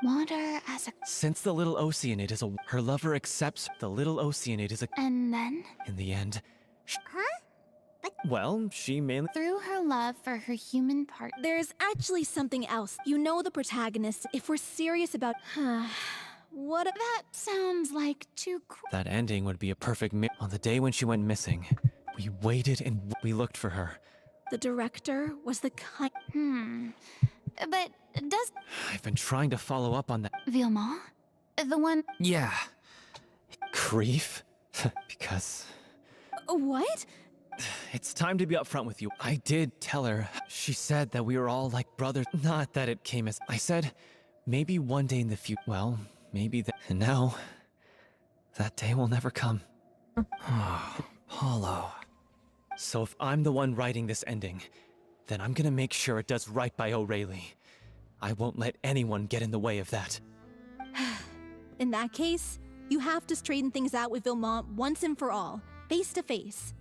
Water as a... Since the little Oceanid is a... Her lover accepts the little Oceanid is a... And then? In the end... Huh? Well, she mainly... Through her love for her human part... There's actually something else. You know the protagonist. If we're serious about... What a... That sounds like too That ending would be a perfect on the day when she went missing. We waited and we looked for her. The director was the kind... But does... I've been trying to follow up on that. Vilma? The one... Yeah. Grief? Because... What? It's time to be upfront with you. I did tell her. She said that we were all like brothers. Not that it came as... I said, maybe one day in the future... Well, maybe that... And now... That day will never come. Oh, Paulo. So if I'm the one writing this ending, then I'm gonna make sure it does right by O'Reilly. I won't let anyone get in the way of that. In that case, you have to straighten things out with Vilmont once and for all, face to face.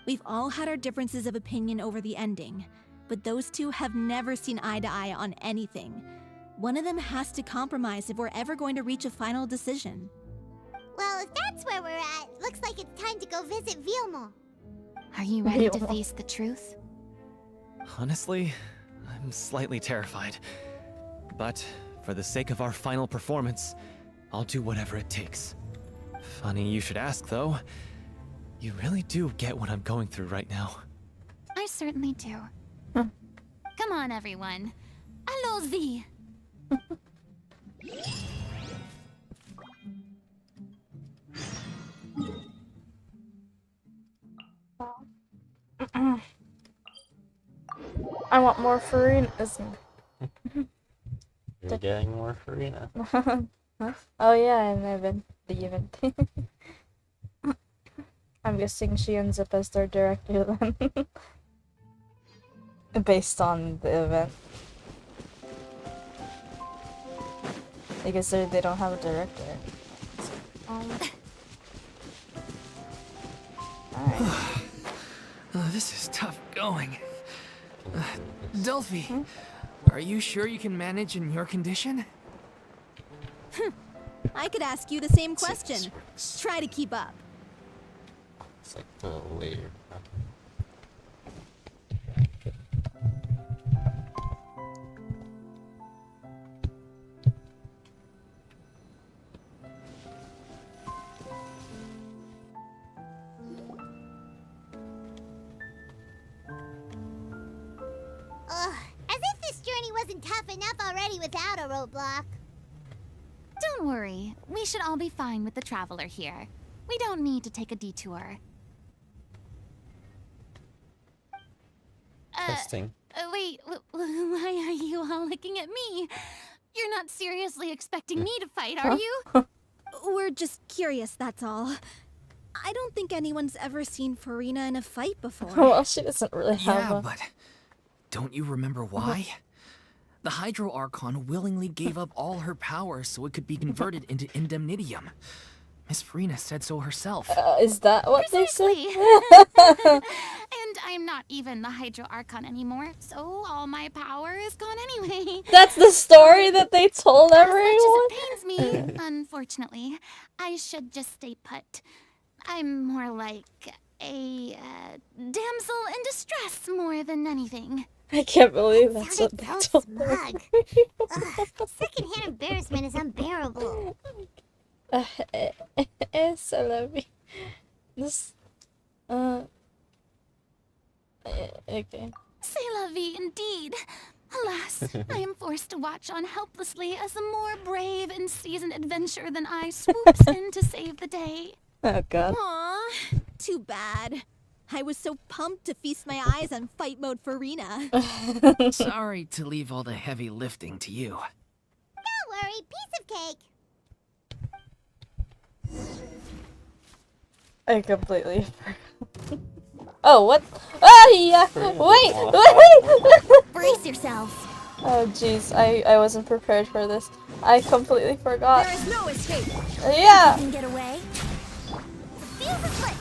We've all had our differences of opinion over the ending, but those two have never seen eye to eye on anything. One of them has to compromise if we're ever going to reach a final decision. Well, if that's where we're at, looks like it's time to go visit Vilmont. Are you ready to face the truth? Honestly, I'm slightly terrified. But for the sake of our final performance, I'll do whatever it takes. Funny you should ask, though. You really do get what I'm going through right now. I certainly do. Come on, everyone. Allons-y! I want more Furinas. You're getting more Furina. Huh? Oh yeah, and Evan, the event. I'm guessing she ends up as their director then. Based on the event. Because they don't have a director. Alright. This is tough going. Delphi, are you sure you can manage in your condition? I could ask you the same question. Try to keep up. It's like the later. Ugh, as if this journey wasn't tough enough already without a roadblock. Don't worry. We should all be fine with the traveler here. We don't need to take a detour. Testing. Wait, why are you all looking at me? You're not seriously expecting me to fight, are you? We're just curious, that's all. I don't think anyone's ever seen Furina in a fight before. Well, she doesn't really have Yeah, a... but don't you remember why? The Hydro Archon willingly gave up all her power so it could be converted into Indemnitium. Miss Furina said so herself. Is that what they said? And I'm not even the Hydro Archon anymore, so all my power is gone anyway. That's the story that they told everyone? As much as it pains me, unfortunately, I should just stay put. I'm more like a damsel in distress more than anything. I can't believe that's what Sounded they so told smug. Ugh, secondhand embarrassment is unbearable. It's I love me. This okay. C'est la vie indeed. Alas, I am forced to watch watch on helplessly as a more brave and seasoned adventurer than I swoops in to save the day. Oh god. Aw, too bad. I was so pumped to feast my eyes on fight mode Furina. Sorry to leave all the heavy lifting to you. Don't worry, piece of cake. I completely forgot. Oh, what? Ah, yeah! Wait! Brace yourselves. Oh, jeez. I wasn't prepared for this. I completely forgot. There is no escape. Yeah! You can get away. The fuse is lit.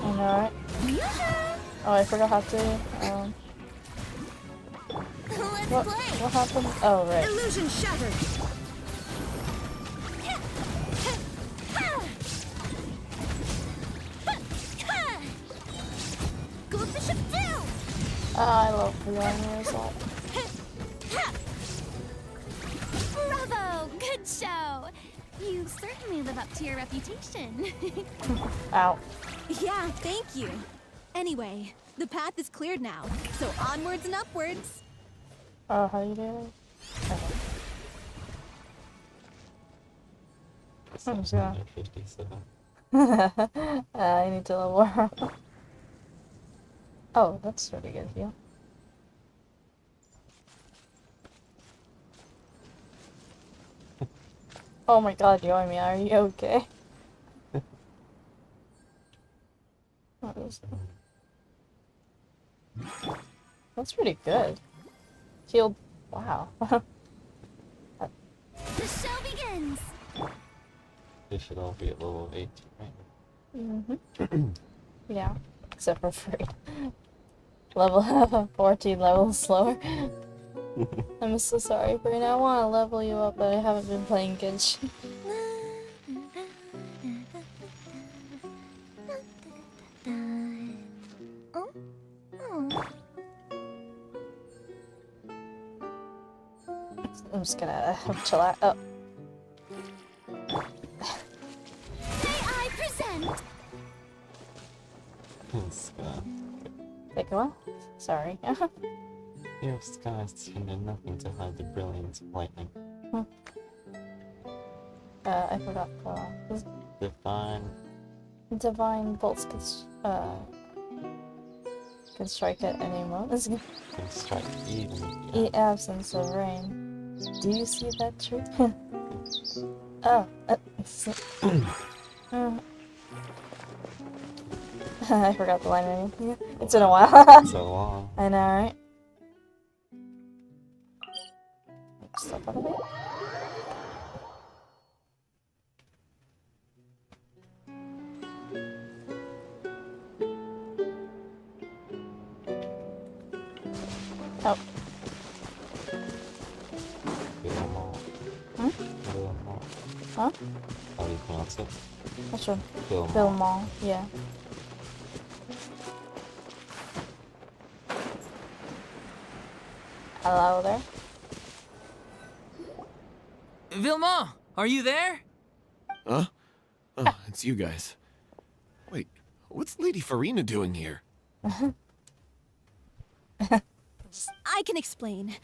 I know, right? Oh, I forgot how to. What happened? Oh, right. Illusion shattered. Go bishop down. I love the result. Bravo! Good show! You certainly live up to your reputation. Ow. Yeah, thank you. Anyway, the path is cleared now, so onwards and upwards. Oh, how you doing? Okay. I'm just gonna... 57. I need to level up. Oh, that's pretty good deal. Oh my god, Yomi, are you okay? What is that? That's pretty good. Healed. Wow. The show begins! They should all be at level 18, right? Mm-hmm. Yeah, except for free. Level 14 levels slower. I'm so sorry, Furina. I want to level you up, but I haven't been playing Genshin. I'm just gonna chill out. Oh. May I present? Sky. Take one? Sorry. You have skies turned nothing to hide the brilliance of lightning. I forgot. Divine bolts can strike at any moment. Can strike even. The absence of rain. Do you see that tree? Oh. I forgot the line name. It's been a while. So long. I know, right? Step out of it. Oh. Hmm? Huh? How do you pronounce it? Which one? Vilmont. Vilmont, yeah. Hello there. Vilmont, are you there? Huh? Oh, it's you guys. Wait, what's Lady Furina doing here? I can explain.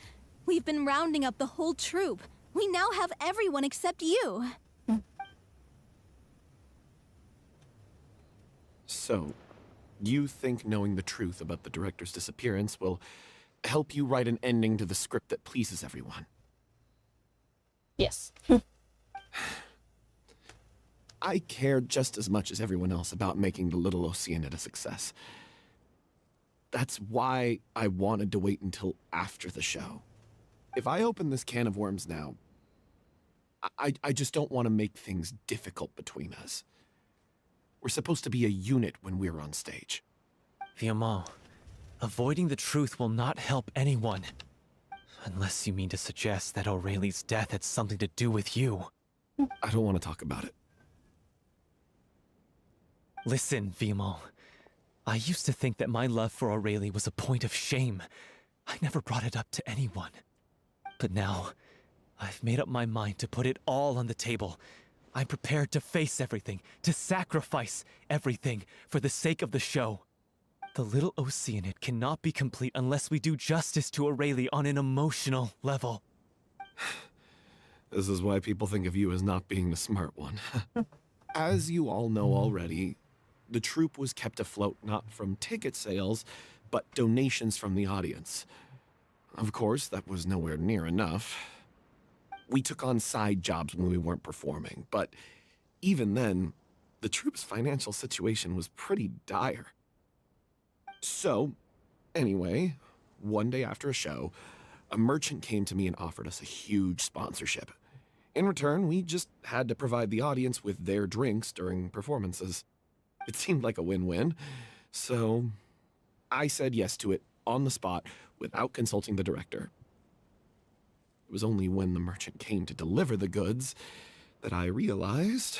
We've been rounding up the whole troop. We now have everyone except you. So, you think knowing the truth about the director's disappearance will help you write an ending to the script that pleases everyone? Yes. I care just as much as everyone else about making the Little Oceanid a success. That's why I wanted to wait until after the show. If I open this can of worms now, I just don't want to make things difficult between us. We're supposed to be a unit when we're on stage. Vilmont, avoiding the truth will not help anyone. Unless you mean to suggest that Aurelie's death had something to do with you. I don't want to talk about it. Listen, Vilmont. I used to think that my love for Aurelie was a point of shame. I never brought it up to anyone. But now, I've made up my mind to put it all on the table. I'm prepared to face everything, to sacrifice everything for the sake of the show. The Little Oceanid cannot be complete unless we do justice to Aurelie on an emotional level. This is why people think of you as not being the smart one. As you all know already, the troupe was kept afloat not from ticket sales, but donations from the audience. Of course, that was nowhere near enough. We took on side jobs when we weren't performing, but even then, the troupe's financial situation was pretty dire. So, anyway, one day after a show, a merchant came to me and offered us a huge sponsorship. In return, we just had to provide the audience with their drinks during performances. It seemed like a win-win, so I said yes to it on the spot without consulting the director. It was only when the merchant came to deliver the goods that I realized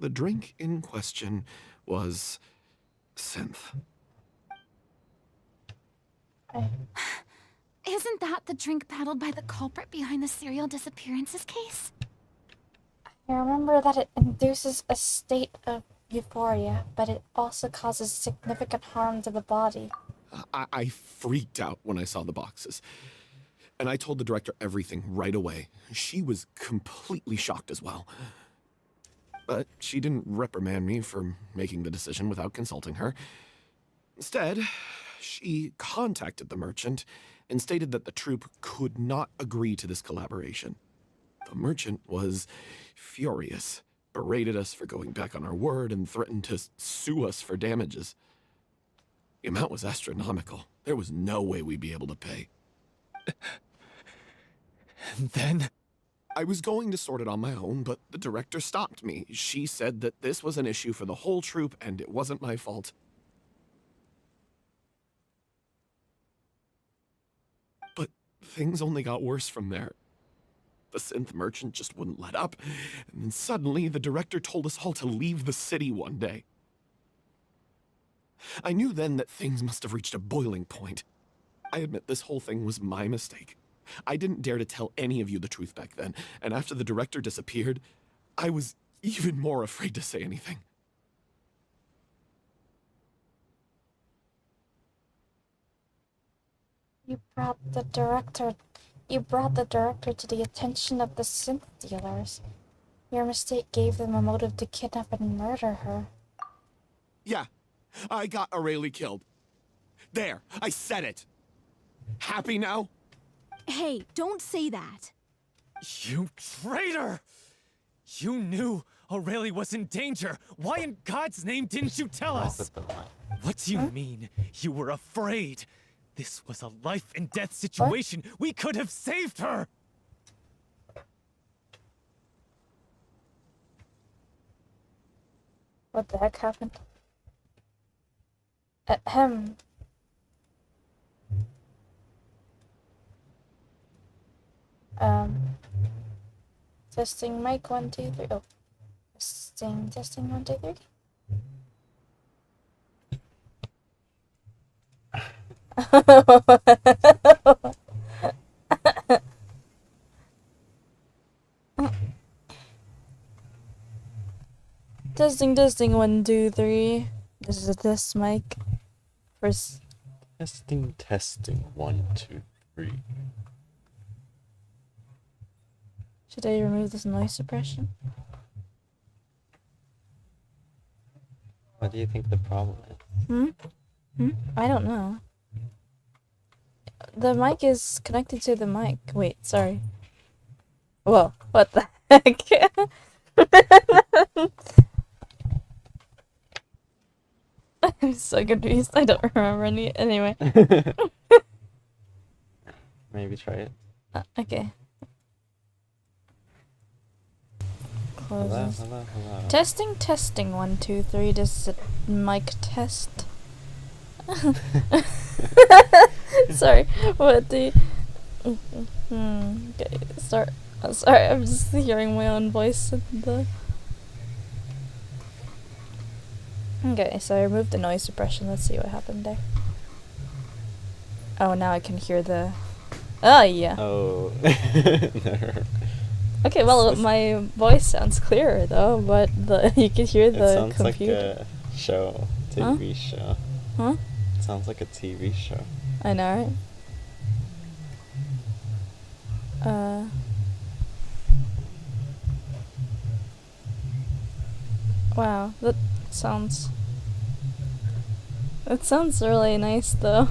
the drink in question was synth. Isn't that the drink paddled by the culprit behind the serial disappearances case? I remember that it induces a state of euphoria, but it also causes significant harm to the body. I freaked out when I saw the boxes. And I told the director everything right away. She was completely shocked as well. But she didn't reprimand me for making the decision without consulting her. Instead, she contacted the merchant and stated that the troupe could not agree to this collaboration. The merchant was furious, berated us for going back on our word, and threatened to sue us for damages. The amount was astronomical. There was no way we'd be able to pay. And then? I was going to sort it on my own, but the director stopped me. She said that this was an issue for the whole troupe, and it wasn't my fault. But things only got worse from there. The synth merchant just wouldn't let up, and then suddenly the director told us all to leave the city one day. I knew then that things must have reached a boiling point. I admit this whole thing was my mistake. I didn't dare to tell any of you the truth back then, and after the director disappeared, I was even more afraid to say anything. You brought the director to the attention of the synth dealers. Your mistake gave them a motive to kidnap and murder her. Yeah, I got Aurelie killed. There, I said it. Happy now? Hey, don't say that. You traitor! You knew Aurelie was in danger. Why in God's name didn't you tell us? What do you mean? You were afraid. This was a life and death situation. What? We could have saved her! What the heck happened? Ahem. Testing mic 1 2 3. Oh, testing 1 2 3. Testing 1 2 3. This is this mic. First. Testing 1 2 3. Should I remove this noise suppression? What do you think the problem is? I don't know. The mic is connected to the mic. Wait, sorry. Whoa, what the heck? I'm so confused. I don't remember any. Anyway. Maybe try it. Okay. Hello. Testing 1 2 3. Does it mic test? Sorry. What the? Okay. Start. Sorry. I'm just hearing my own voice in the. Okay, so I removed the noise suppression. Let's see what happened there. Oh, now I can hear the. Oh yeah. Oh. Okay, well, my voice sounds clearer though, but you can hear the It sounds computer. like a show, TV show. Huh? It sounds like a TV show. I know, right? Wow, that sounds really nice though.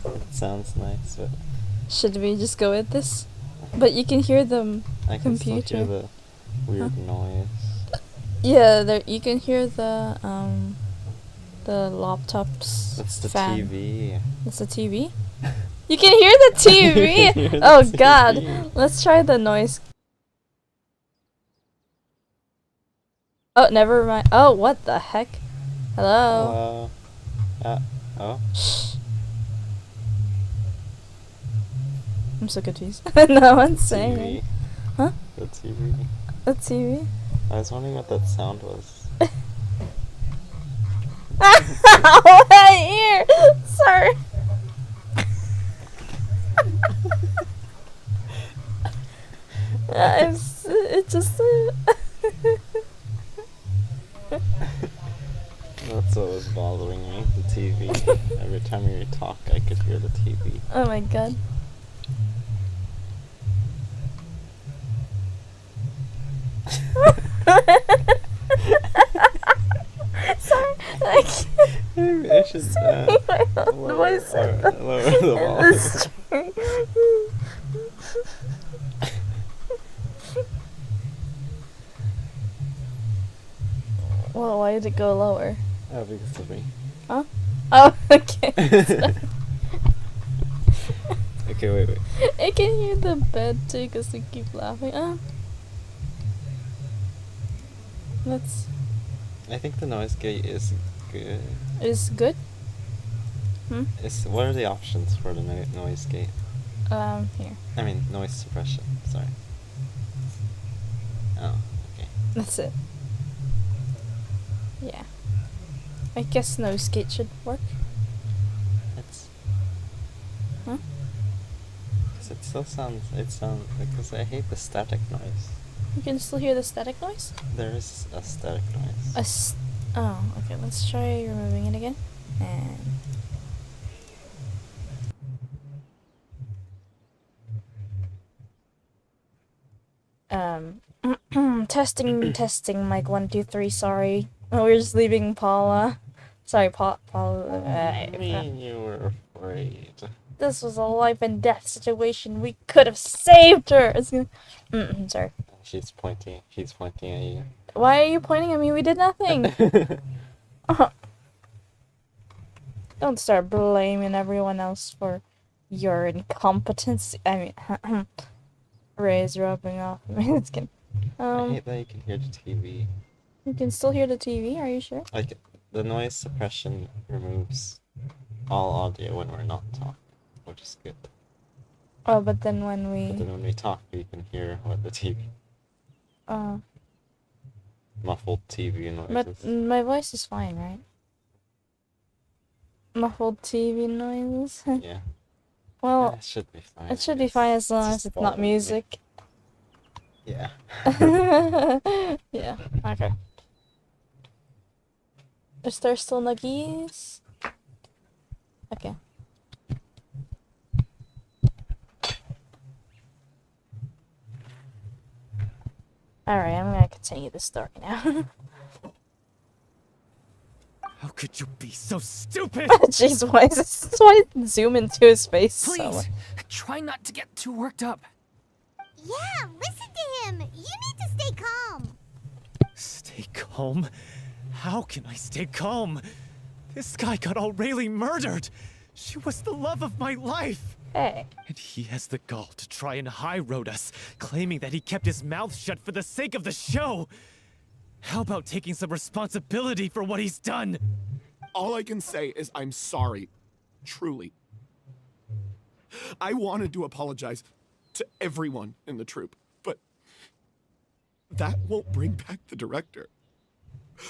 It sounds nice, but Should we just go with this? But you can hear the I can computer. still hear the weird noise. Yeah, there you can hear the laptop's That's the fan. TV. It's the TV? You can hear the TV! Hear the Oh TV. god. Let's try the noise. Oh, never mind. Oh, what the heck? Hello? Hello? Oh? I'm so confused. No one's saying TV. it. Huh? The TV. The TV? I was wondering what that sound was. Oh, my ear! Sorry. It just... That's what was bothering me, the TV. Every time you talk, I could hear the TV. Oh my god. Sorry, I can't. Maybe I should lower the volume. Well, why did it go lower? Oh, because of me. Huh? Oh, okay. Okay, wait. I can hear the bed too because we keep laughing. Let's... I think the noise gate is good. Is good? Hmm? What are the options for the noise gate? Here. I mean, noise suppression, sorry. Oh, okay. That's it. Yeah. I guess noise gate should work. Huh? Because it still sounds, because I hate the static noise. You can still hear the static noise? There is a static noise. Oh, okay, let's try removing it again. And... testing, mic 1, 2, 3, sorry. Oh, we're just leaving Paula. Sorry, Paula. I mean, you were afraid. This was a life and death situation. We could have saved her. It's gonna... sorry. She's pointing at you. Why are you pointing at me? We did nothing. Don't start blaming everyone else for your incompetence. I mean, Ray's rubbing off. I mean, it's kidding. I hate that you can hear the TV. You can still hear the TV, are you sure? Like, the noise suppression removes all audio when we're not talking, which is good. Oh, but then when we talk, you can hear what the TV... muffled TV noises. But my voice is fine, right? Muffled TV noises? Yeah. Well, it should be fine. It should be fine as long as it's not music. Yeah. Yeah, okay. Is there still nuggies? Okay. Alright, I'm gonna continue the story now. How could you be so stupid? Jeez, why is this? Why zoom into his face? Please, try not to get too worked up. Yeah, listen to him. You need to stay calm. Stay calm? How can I stay calm? This guy got Aurelie murdered. She was the love of my life. Hey. And he has the gall to try and high-road us, claiming that he kept his mouth shut for the sake of the show. How about taking some responsibility for what he's done? All I can say is I'm sorry. Truly. I wanted to apologize to everyone in the troupe, but that won't bring back the director.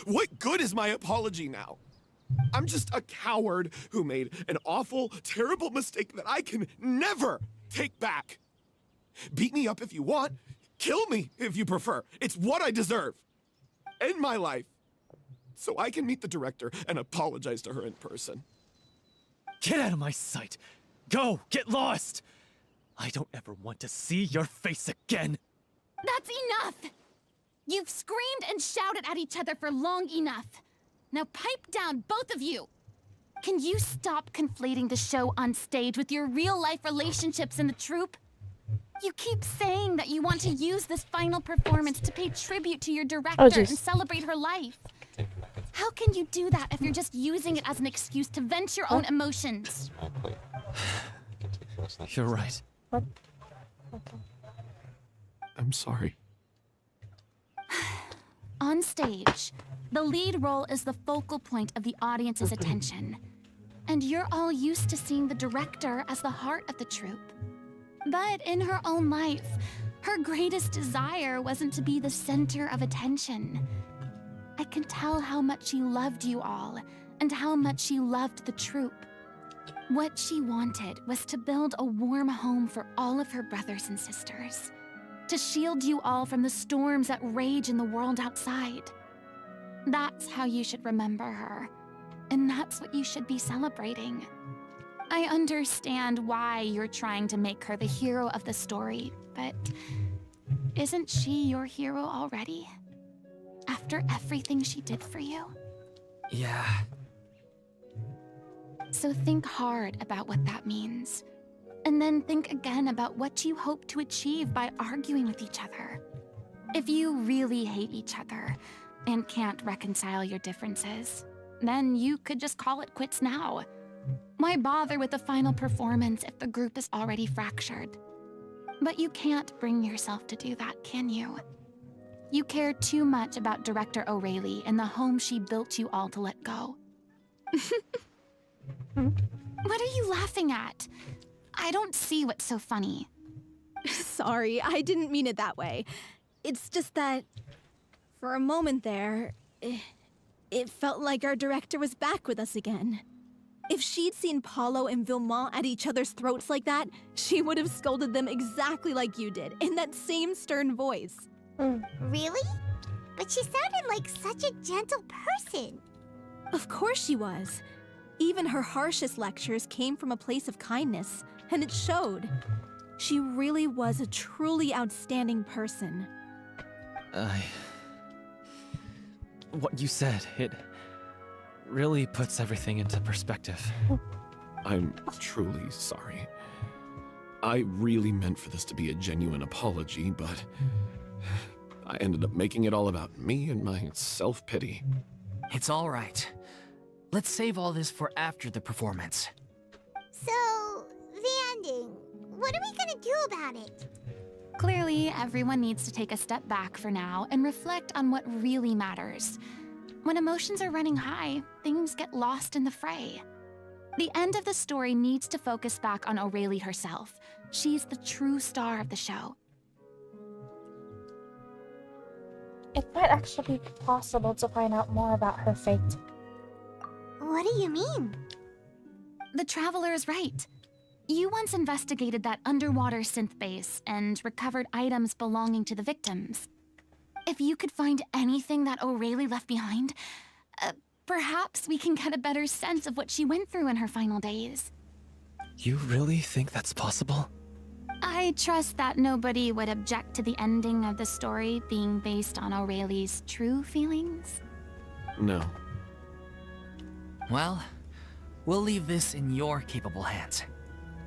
What good is my apology now? I'm just a coward who made an awful, terrible mistake that I can never take back. Beat me up if you want. Kill me, if you prefer. It's what I deserve. End my life. So I can meet the director and apologize to her in person. Get out of my sight! Go! Get lost! I don't ever want to see your face again! That's enough! You've screamed and shouted at each other for long enough. Now pipe down, both of you! Can you stop conflating the show on stage with your real-life relationships in the troupe? You keep saying that you want to use this final performance to pay tribute to your director and celebrate her life. How can you do that if you're just using it as an excuse to vent your own emotions? You're right. What? Okay. I'm sorry. On stage, the lead role is the focal point of the audience's attention. And you're all used to seeing the director as the heart of the troupe. But in her own life, her greatest desire wasn't to be the center of attention. I can tell how much she loved you all, and how much she loved the troupe. What she wanted was to build a warm home for all of her brothers and sisters. To shield you all from the storms that rage in the world outside. That's how you should remember her. And that's what you should be celebrating. I understand why you're trying to make her the hero of the story, but isn't she your hero already? After everything she did for you? Yeah. So think hard about what that means. And then think again about what you hope to achieve by arguing with each other. If you really hate each other and can't reconcile your differences, then you could just call it quits now. Why bother with the final performance if the group is already fractured? But you can't bring yourself to do that, can you? You care too much about Director O'Reilly and the home she built you all to let go. What are you laughing at? I don't see what's so funny. Sorry, I didn't mean it that way. It's just that, for a moment there, it felt like our director was back with us again. If she'd seen Paulo and Vilmont at each other's throats like that, she would have scolded them exactly like you did, in that same stern voice. Really? But she sounded like such a gentle person. Of course she was. Even her harshest lectures came from a place of kindness, and it showed. She really was a truly outstanding person. What you said, it really puts everything into perspective. I'm truly sorry. I really meant for this to be a genuine apology, but I ended up making it all about me and my self-pity. It's all right. Let's save all this for after the performance. So, the ending. What are we gonna do about it? Clearly, everyone needs to take a step back for now and reflect on what really matters. When emotions are running high, things get lost in the fray. The end of the story needs to focus back on O'Reilly herself. She's the true star of the show. It might actually be possible to find out more about her fate. What do you mean? The Traveler is right. You once investigated that underwater synth base and recovered items belonging to the victims. If you could find anything that O'Reilly left behind, perhaps we can get a better sense of what she went through in her final days. You really think that's possible? I trust that nobody would object to the ending of the story being based on O'Reilly's true feelings. No. Well, we'll leave this in your capable hands.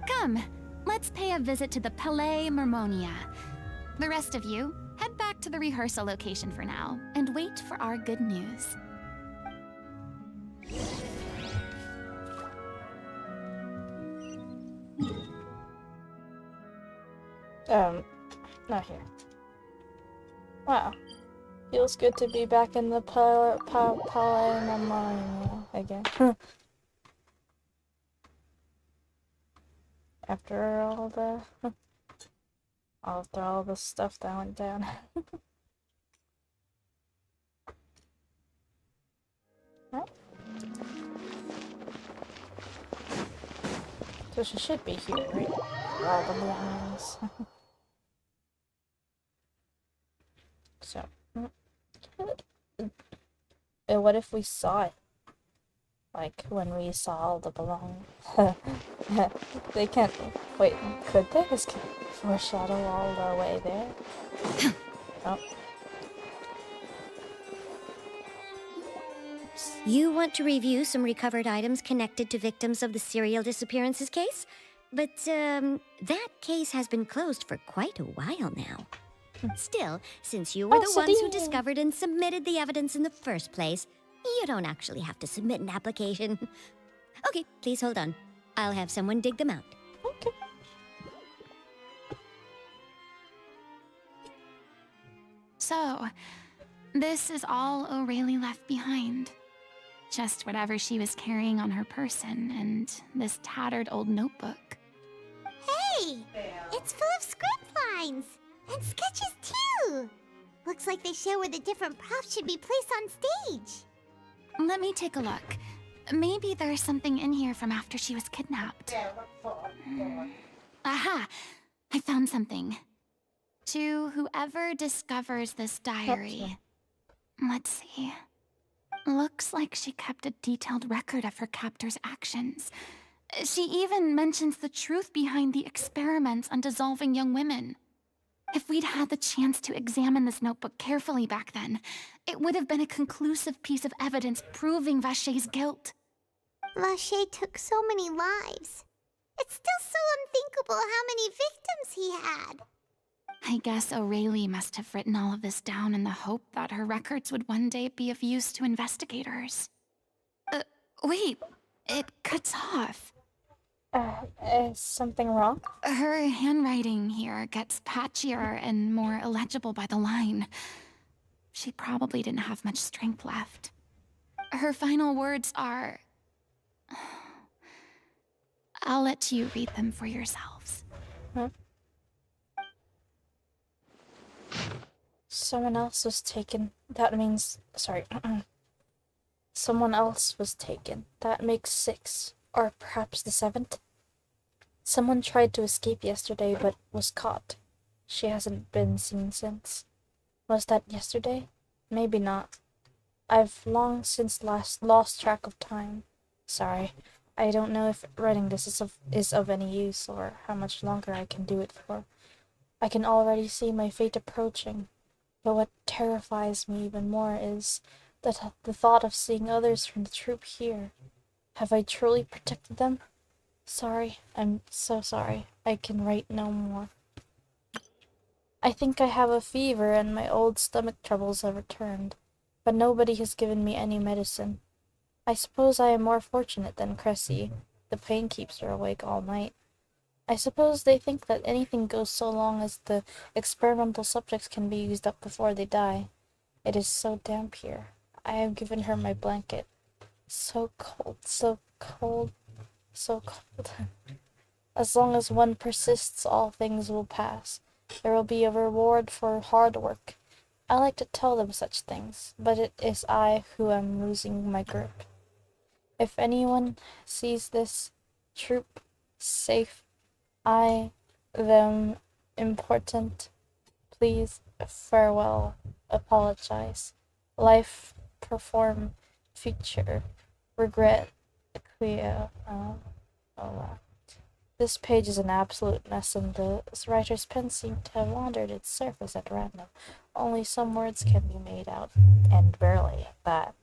Come, let's pay a visit to the Palais Mermonia. The rest of you, head back to the rehearsal location for now, and wait for our good news. Not here. Wow. Feels good to be back in the Palais Mermonia again. After all the stuff that went down. Right? So she should be here, right? Where all the belongings. what if we saw it? Like, when we saw all the belongings. They can't... Wait, could they? This could foreshadow all the way there. Oh. You want to review some recovered items connected to victims of the serial disappearances case? But, that case has been closed for quite a while now. Still, since you were the ones who discovered and submitted the evidence in the first place, you don't actually have to submit an application. Okay, please hold on. I'll have someone dig them out. Okay. So, this is all O'Reilly left behind. Just whatever she was carrying on her person and this tattered old notebook. Hey! It's full of script lines! And sketches, too! Looks like they show where the different props should be placed on stage. Let me take a look. Maybe there's something in here from after she was kidnapped. Aha! I found something. To whoever discovers this diary. Let's see. Looks like she kept a detailed record of her captor's actions. She even mentions the truth behind the experiments on dissolving young women. If we'd had the chance to examine this notebook carefully back then, it would have been a conclusive piece of evidence proving Vacher's guilt. Vacher took so many lives. It's still so unthinkable how many victims he had. I guess O'Reilly must have written all of this down in the hope that her records would one day be of use to investigators. Wait, it cuts off. Is something wrong? Her handwriting here gets patchier and more illegible by the line. She probably didn't have much strength left. Her final words are... I'll let you read them for yourselves. Huh? Someone else was taken. That means... Sorry. Someone else was taken. That makes 6. Or perhaps the 7th. Someone tried to escape yesterday, but was caught. She hasn't been seen since. Was that yesterday? Maybe not. I've long since lost track of time. Sorry. I don't know if writing this is of any use, or how much longer I can do it for. I can already see my fate approaching. But what terrifies me even more is that the thought of seeing others from the troop here. Have I truly protected them? Sorry, I'm so sorry. I can write no more. I think I have a fever and my old stomach troubles have returned, but nobody has given me any medicine. I suppose I am more fortunate than Cressy. The pain keeps her awake all night. I suppose they think that anything goes so long as the experimental subjects can be used up before they die. It is so damp here. I have given her my blanket. So cold, so cold, so cold. As long as one persists, all things will pass. There will be a reward for hard work. I like to tell them such things, but it is I who am losing my grip. If anyone sees this troop safe, I, them, important, please, farewell, apologize, life, perform, future, regret, clear, wow. This page is an absolute mess, and the writer's pen seemed to have wandered its surface at random. Only some words can be made out, and barely that.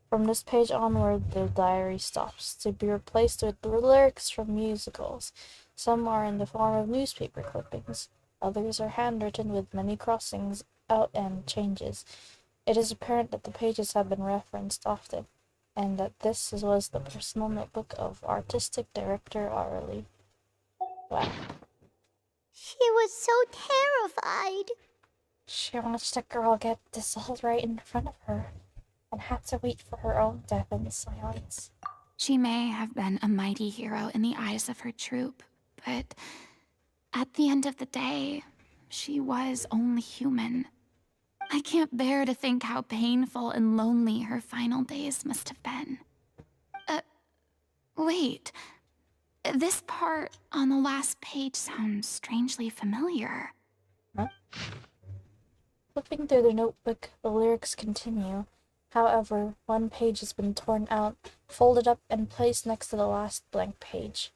From this page onward, the diary stops, to be replaced with lyrics from musicals. Some are in the form of newspaper clippings. Others are handwritten with many crossings out and changes. It is apparent that the pages have been referenced often, and that this was the personal notebook of artistic director Arlie. Wow. She was so terrified. She watched a girl get dissolved right in front of her, and had to wait for her own death in silence. She may have been a mighty hero in the eyes of her troop, but at the end of the day, she was only human. I can't bear to think how painful and lonely her final days must have been. Wait. This part on the last page sounds strangely familiar. Huh? Flipping through the notebook, the lyrics continue. However, one page has been torn out, folded up, and placed next to the last blank page.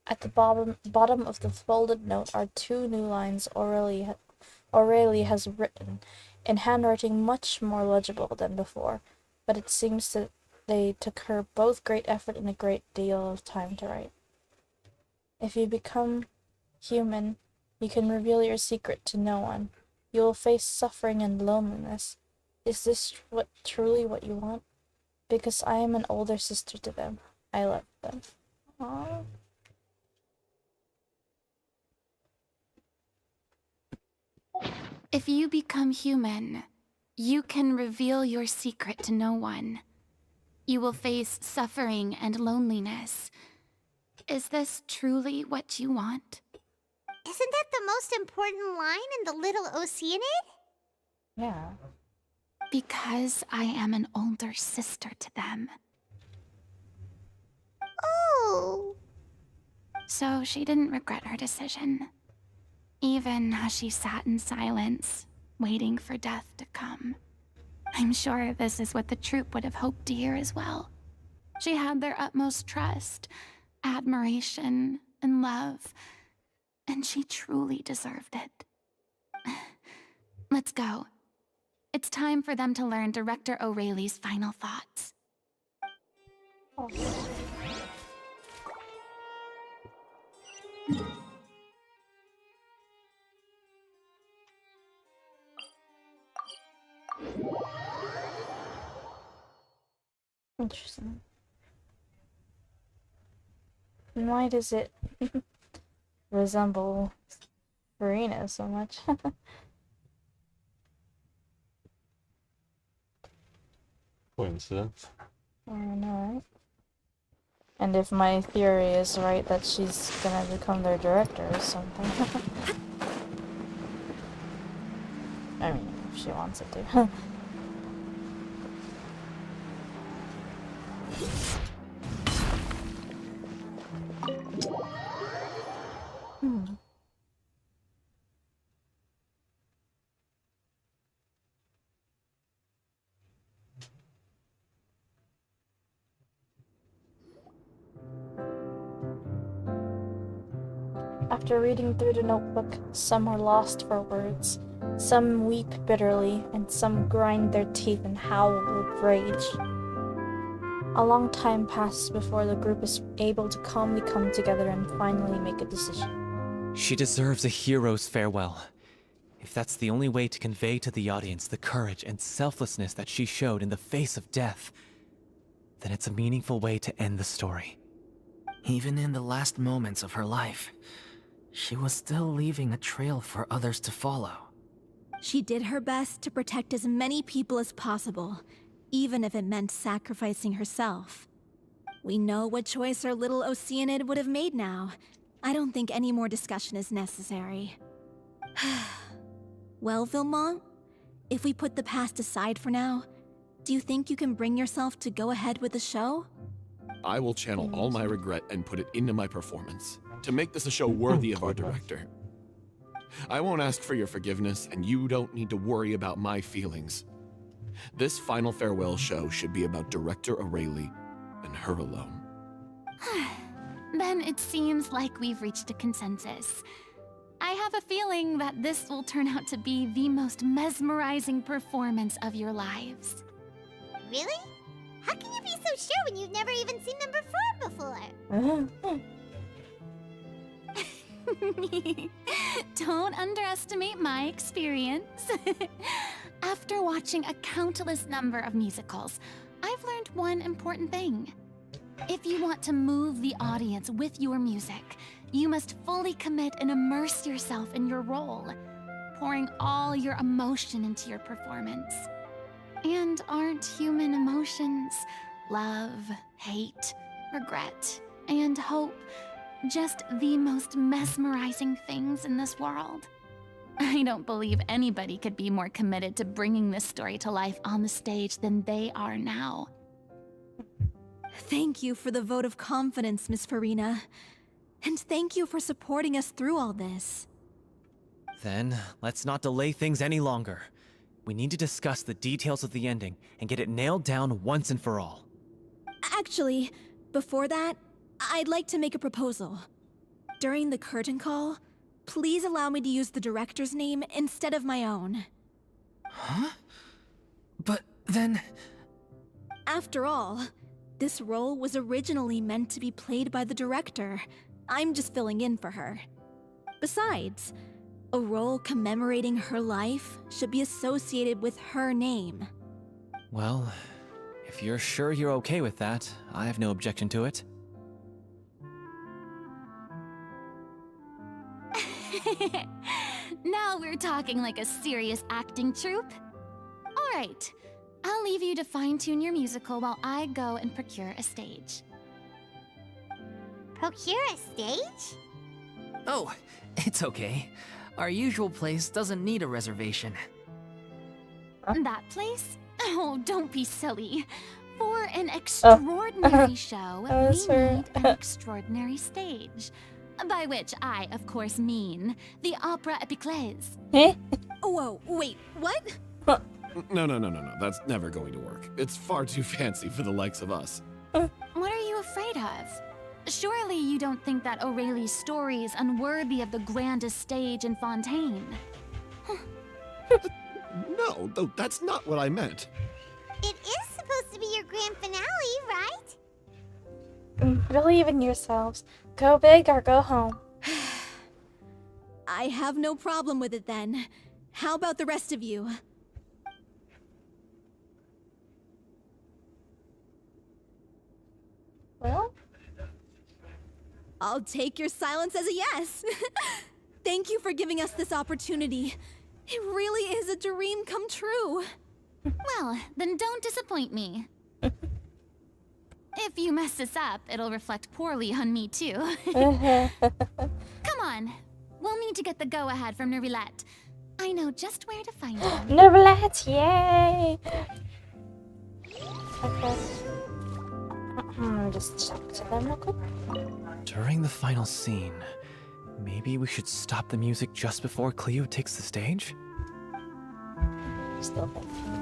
At the bottom of the folded note are 2 new lines Aurelie has written, in handwriting much more legible than before, but it seems that they took her both great effort and a great deal of time to write. If you become human, you can reveal your secret to no one. You will face suffering and loneliness. Is this truly what you want? Because I am an older sister to them. I love them. Aww. If you become human, you can reveal your secret to no one. You will face suffering and loneliness. Is this truly what you want? Isn't that the most important line in the Little Oceanid? Yeah. Because I am an older sister to them. Oh. So she didn't regret her decision. Even as she sat in silence, waiting for death to come. I'm sure this is what the troupe would have hoped to hear as well. She had their utmost trust, admiration, and love, and she truly deserved it. Let's go. It's time for them to learn Director O'Reilly's final thoughts. Oh. Interesting. And why does it resemble Furina so much? Coincidence. I know, right? And if my theory is right that she's gonna become their director or something. I mean, if she wants it to. After reading through the notebook, some are lost for words, some weep bitterly, and some grind their teeth and howl with rage. A long time passes before the group is able to calmly come together and finally make a decision. She deserves a hero's farewell. If that's the only way to convey to the audience the courage and selflessness that she showed in the face of death, then it's a meaningful way to end the story. Even in the last moments of her life, she was still leaving a trail for others to follow. She did her best to protect as many people as possible, even if it meant sacrificing herself. We know what choice our little Oceanid would have made now. I don't think any more discussion is necessary. Well, Vilmont, if we put the past aside for now, do you think you can bring yourself to go ahead with the show? I will channel all my regret and put it into my performance, to make this a show worthy of our director. I won't ask for your forgiveness, and you don't need to worry about my feelings. This final farewell show should be about Director Aurelie and her alone. Then it seems like we've reached a consensus. I have a feeling that this will turn out to be the most mesmerizing performance of your lives. Really? How can you be so sure when you've never even seen them perform before? Don't underestimate my experience. After watching a countless number of musicals, I've learned one important thing. If you want to move the audience with your music, you must fully commit and immerse yourself in your role, pouring all your emotion into your performance. And aren't human emotions, love, hate, regret, and hope, just the most mesmerizing things in this world? I don't believe anybody could be more committed to bringing this story to life on the stage than they are now. Thank you for the vote of confidence, Miss Furina. And thank you for supporting us through all this. Then, let's not delay things any longer. We need to discuss the details of the ending and get it nailed down once and for all. Actually, before that, I'd like to make a proposal. During the curtain call, please allow me to use the director's name instead of my own. Huh? But then... After all, this role was originally meant to be played by the director. I'm just filling in for her. Besides, a role commemorating her life should be associated with her name. Well, if you're sure you're okay with that, I have no objection to it. Now we're talking like a serious acting troupe. All right, I'll leave you to fine-tune your musical while I go and procure a stage. Procure a stage? Oh, it's okay. Our usual place doesn't need a reservation. That place? Oh, don't be silly. For an extraordinary show, we need an extraordinary stage. By which I, of course, mean the Opera Epiclese. Whoa, wait, what? No. That's never going to work. It's far too fancy for the likes of us. What are you afraid of? Surely you don't think that Aurelie's story is unworthy of the grandest stage in Fontaine. No, that's not what I meant. It is supposed to be your grand finale, right? Believe in yourselves. Go big or go home. I have no problem with it then. How about the rest of you? Well? I'll take your silence as a yes. Thank you for giving us this opportunity. It really is a dream come true. Well, then don't disappoint me. If you mess this up, it'll reflect poorly on me too. Come on. We'll need to get the go-ahead from Nervilette. I know just where to find him. Nervilette, yay! Okay. Just talk to them real quick. During the final scene, maybe we should stop the music just before Cleo takes the stage? Still thinking.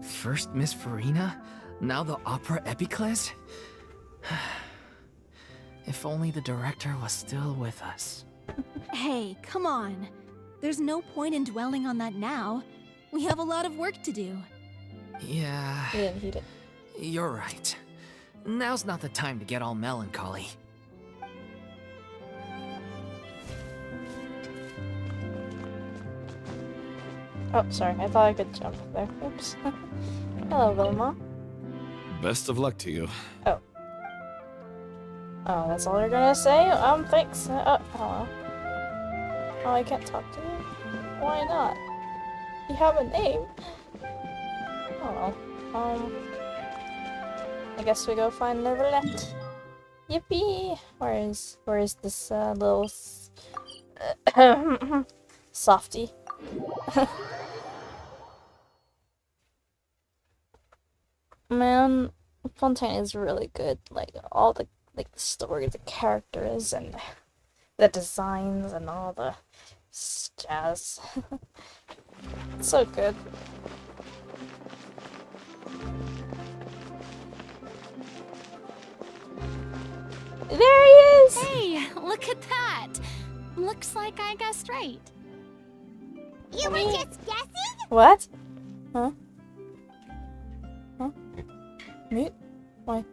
First Miss Furina, now the Opera Epiclese? If only the director was still with us. Hey, come on. There's no point in dwelling on that now. We have a lot of work to do. Yeah, He didn't heat it. you're right. Now's not the time to get all melancholy. Oh, sorry. I thought I could jump there. Oops. Hello, Vilma. Best of luck to you. Oh. Oh, that's all you're gonna say? Thanks. Hello. Oh, I can't talk to you? Why not? You have a name. Oh well. I guess we go find Nervilette. Yippee! Where is this little softy? Man, Fontaine is really good. Like all the story, the characters, and the designs, and all the jazz. It's so good. There he is! Hey, look at that! Looks like I guessed right. You were just guessing? What? Huh? Huh? Mute? Why?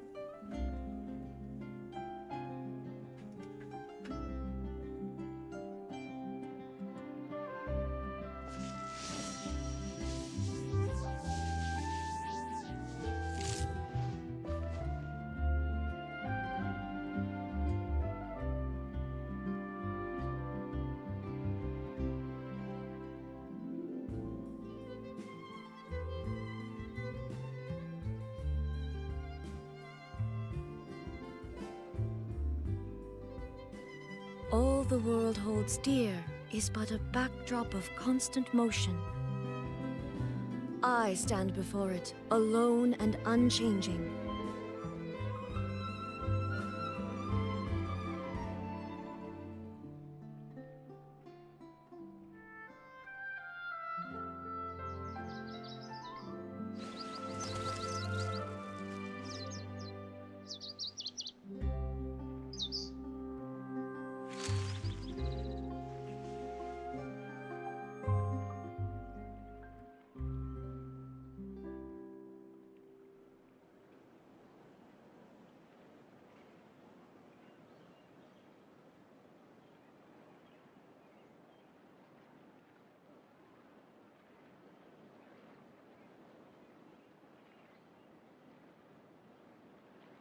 All the world holds dear is but a backdrop of constant motion. I stand before it, alone and unchanging.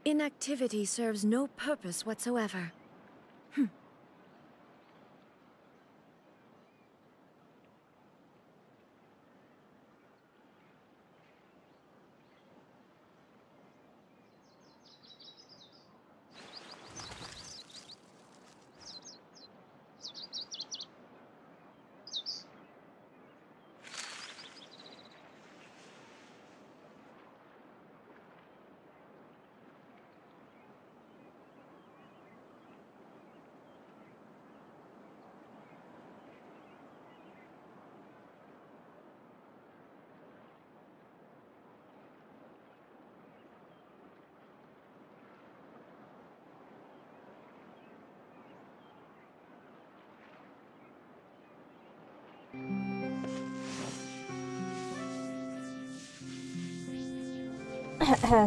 Inactivity serves no purpose whatsoever.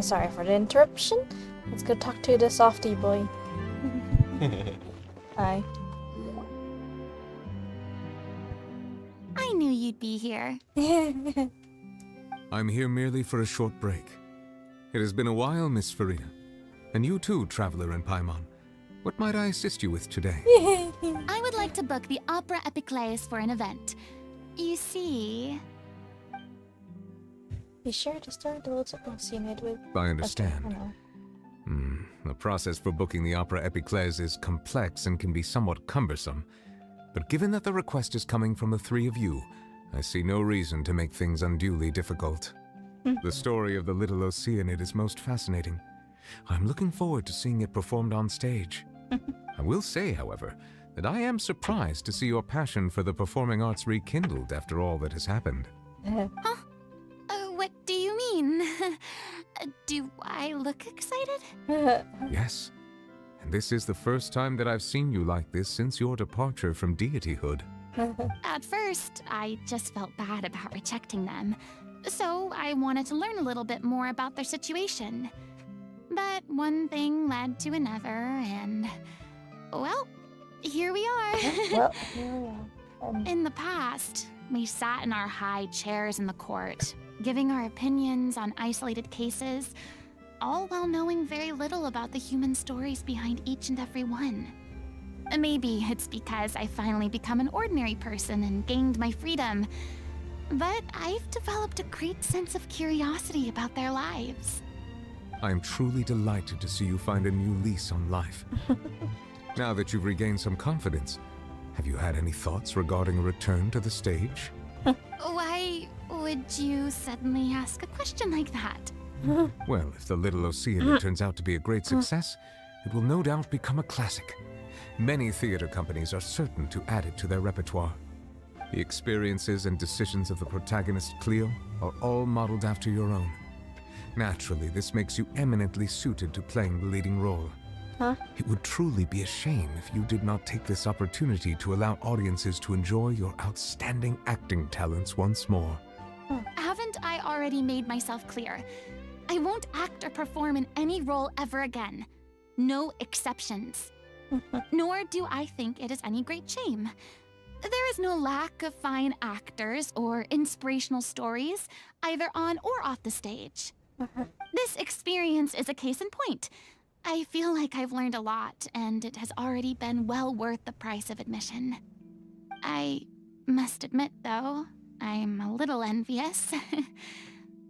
Sorry for the interruption. Let's go talk to the softy boy. Hi. I knew you'd be here. I'm here merely for a short break. It has been a while, Miss Furina. And you too, Traveler and Paimon. What might I assist you with today? I would like to book the Opera Epiclese for an event. You see... Be sure to start the little unit with... I understand. Okay, I know. The process for booking the Opera Epiclese is complex and can be somewhat cumbersome. But given that the request is coming from the three of you, I see no reason to make things unduly difficult. The story of the little Oceanid is most fascinating. I'm looking forward to seeing it performed on stage. I will say, however, that I am surprised to see your passion for the performing arts rekindled after all that has happened. Huh? What do you mean? Do I look excited? Yes. And this is the first time that I've seen you like this since your departure from deityhood. At first, I just felt bad about rejecting them. So I wanted to learn a little bit more about their situation. But one thing led to another, and... well, here we are. Well, here we are. In the past, we sat in our high chairs in the court, giving our opinions on isolated cases, all while knowing very little about the human stories behind each and every one. Maybe it's because I finally become an ordinary person and gained my freedom, but I've developed a great sense of curiosity about their lives. I am truly delighted to see you find a new lease on life. Now that you've regained some confidence, have you had any thoughts regarding a return to the stage? Why would you suddenly ask a question like that? Well, if the Little Oceanid turns out to be a great success, it will no doubt become a classic. Many theater companies are certain to add it to their repertoire. The experiences and decisions of the protagonist, Cleo, are all modeled after your own. Naturally, this makes you eminently suited to playing the leading role. Huh? It would truly be a shame if you did not take this opportunity to allow audiences to enjoy your outstanding acting talents once more. Haven't I already made myself clear? I won't act or perform in any role ever again. No exceptions. Nor do I think it is any great shame. There is no lack of fine actors or inspirational stories, either on or off the stage. This experience is a case in point. I feel like I've learned a lot, and it has already been well worth the price of admission. I must admit, though, I'm a little envious.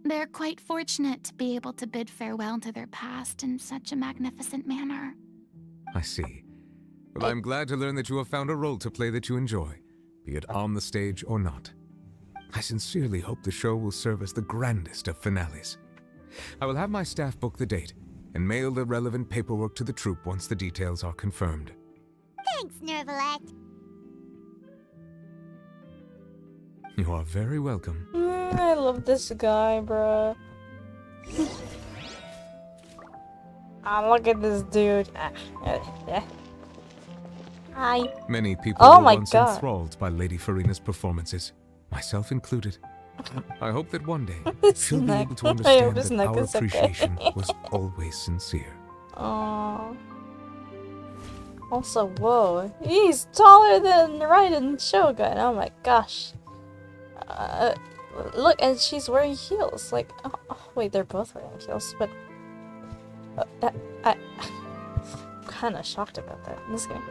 They're quite fortunate to be able to bid farewell to their past in such a magnificent manner. I see. Well, I'm glad to learn that you have found a role to play that you enjoy, be it on the stage or not. I sincerely hope the show will serve as the grandest of finales. I will have my staff book the date and mail the relevant paperwork to the troupe once the details are confirmed. Thanks, Nervalette. You are very welcome. I love this guy, bruh. Look at this dude. Hi. Many people Oh were my once God. enthralled by Lady Furina's performances, myself included. I hope that one day His she'll be neck. able to I understand hope his that neck our is okay. appreciation was always sincere. Aww. Also, whoa, he's taller than Raiden Shogun. Oh my gosh. Look, and she's wearing heels. Like, oh, wait, they're both wearing heels, but I'm kind of shocked about that in this game.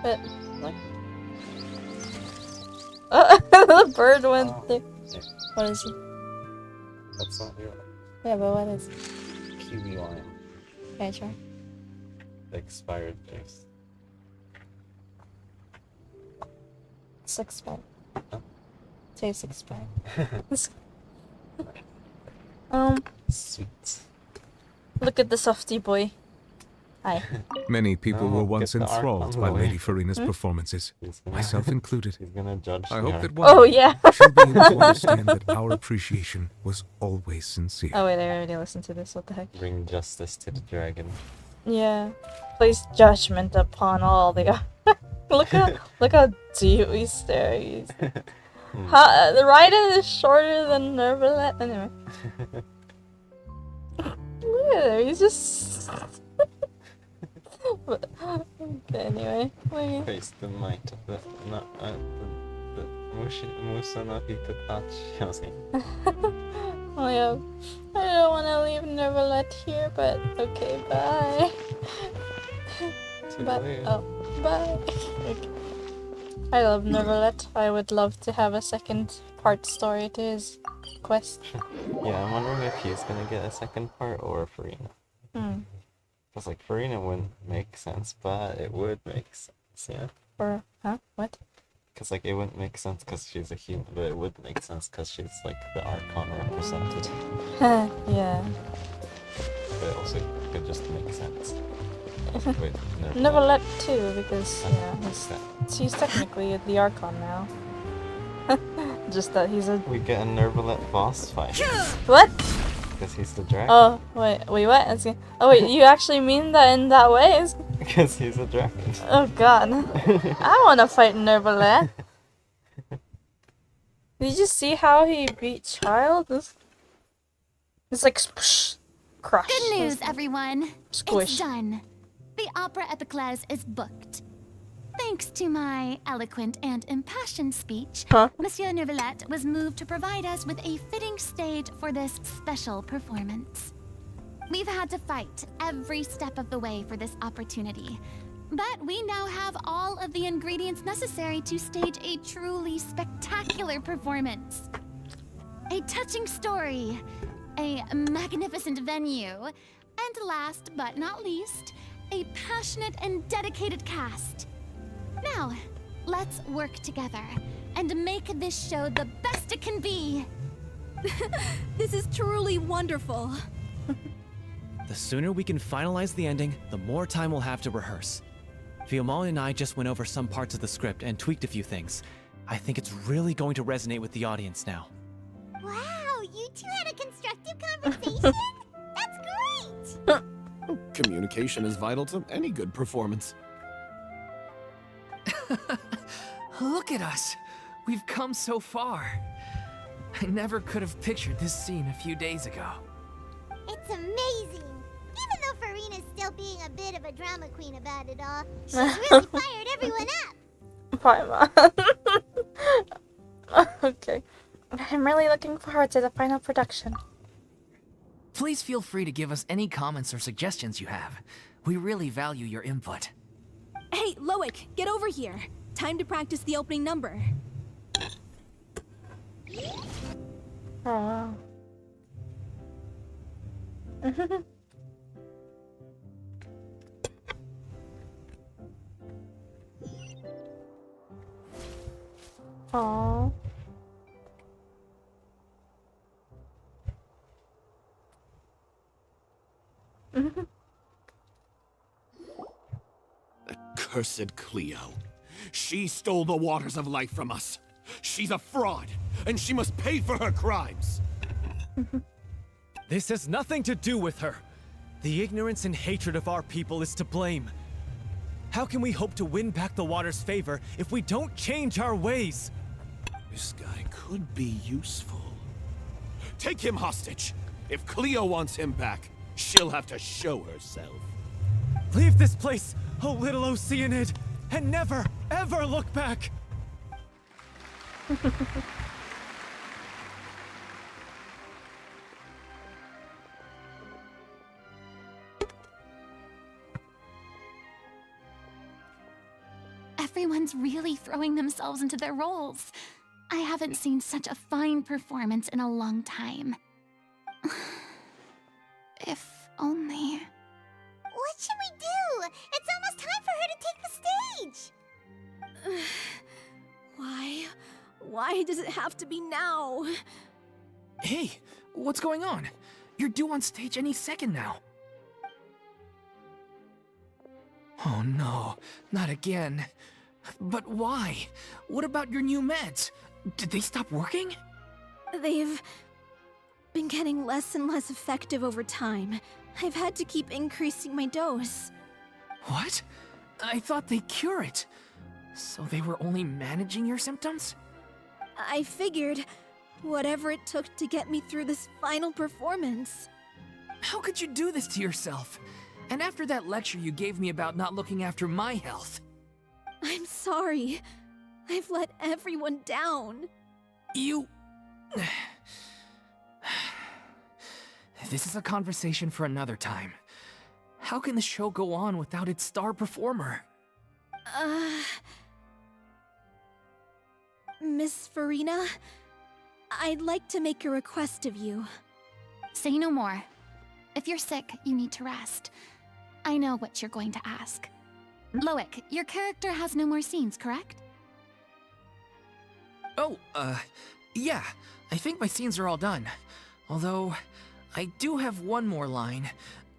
But, like... the bird went there. What is it? That's not your Yeah, but what is it? kiwi lime. Okay, try. The expired juice. It's expired. Huh? Tastes expired. Sweet. Look at the softy boy. Hi. Many people No, were once get the enthralled Archon by away. Lady Furina's performances, myself included. He's gonna judge I the hope that Archon. one Oh, day yeah. she'll be able to understand that our appreciation was always sincere. Oh wait, I already listened to this. What the heck? Bring justice to the dragon. Yeah. Place judgment upon all the. look how deep we stare. He's... the Raiden is shorter than Nervalet. Anyway. Look at him. He's just. But, okay, anyway. Face the might of the Musa no Hitachi. Oh yeah. I don't want to leave Nervalet here, but okay, bye. Bye. Oh, bye. Okay. I love Nervalet. I would love to have a second part story to his quest. Yeah, I'm wondering if he's gonna get a second part or Furina. Because like Furina wouldn't make sense, but it would make sense, yeah. Or huh? What? Because like it wouldn't make sense because she's a human, but it would make sense because she's like the Archon represented. Yeah. But it also could just make sense. Wait, Nervalet too, because he's technically the Archon now. Just that he's a. We get a Nervalet boss fight. What? Because he's the dragon. Oh wait, what? Oh wait, you actually mean that in that way? Because he's a dragon. Oh god, I want to fight Nervalet. Did you see how he beat Child? It's like spush, crush. Good news, everyone. Squish. It's done. The Opera Epiclese is booked. Thanks to my eloquent and impassioned speech, Monsieur Nervalet was moved to provide us with a fitting stage for this special performance. We've had to fight every step of the way for this opportunity, but we now have all of the ingredients necessary to stage a truly spectacular performance. A touching story, a magnificent venue, and last but not least, a passionate and dedicated cast. Now, let's work together and make this show the best it can be. This is truly wonderful. The sooner we can finalize the ending, the more time we'll have to rehearse. Fiamma and I just went over some parts of the script and tweaked a few things. I think it's really going to resonate with the audience now. Wow, you two had a constructive conversation? That's great! Communication is vital to any good performance. Look at us. We've come so far. I never could have pictured this scene a few days ago. It's amazing! Even though Furina's still being a bit of a drama queen about it all, she's really fired everyone up! Paimon. Okay. I'm really looking forward to the final production. Please feel free to give us any comments or suggestions you have. We really value your input. Hey, Loic, get over here. Time to practice the opening number. Oh wow. Aww. Cursed Cleo. She stole the waters of life from us. She's a fraud, and she must pay for her crimes. This has nothing to do with her. The ignorance and hatred of our people is to blame. How can we hope to win back the water's favor if we don't change our ways? This guy could be useful. Take him hostage. If Cleo wants him back, she'll have to show herself. Leave this place, O little Oceanid, and never, ever look back! Everyone's really throwing themselves into their roles. I haven't seen such a fine performance in a long time. If only... What should we do? It's almost time for her to take the stage! Why? Why does it have to be now? Hey, what's going on? You're due on stage any second now. Oh no, not again. But why? What about your new meds? Did they stop working? They've been getting less and less effective over time. I've had to keep increasing my dose. What? I thought they cure it. So they were only managing your symptoms? I figured whatever it took to get me through this final performance. How could you do this to yourself? And after that lecture you gave me about not looking after my health. I'm sorry. I've let everyone down. You... This is a conversation for another time. How can the show go on without its star performer? Miss Furina, I'd like to make a request of you. Say no more. If you're sick, you need to rest. I know what you're going to ask. Loic, your character has no more scenes, correct? Oh, yeah. I think my scenes are all done. Although, I do have one more line.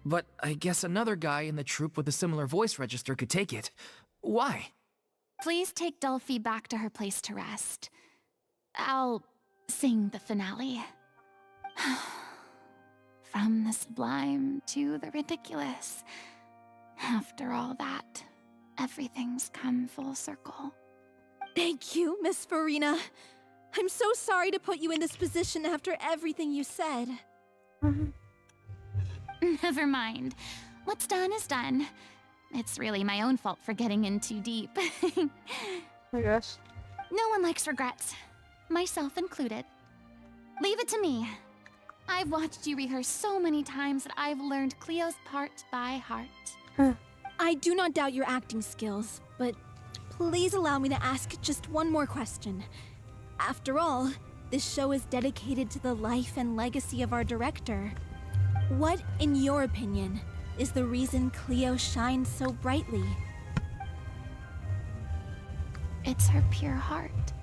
But I guess another guy in the troupe with a similar voice register could take it. Why? Please take Delphi back to her place to rest. I'll sing the finale. From the sublime to the ridiculous. After all that, everything's come full circle. Thank you, Miss Furina. I'm so sorry to put you in this position after everything you said. Never mind. What's done is done. It's really my own fault for getting in too deep. Oh my gosh. No one likes regrets, myself included. Leave it to me. I've watched you rehearse so many times that I've learned Cleo's part by heart. I do not doubt your acting skills, but please allow me to ask just one more question. After all, this show is dedicated to the life and legacy of our director. What, in your opinion, is the reason Cleo shines so brightly? It's her pure heart.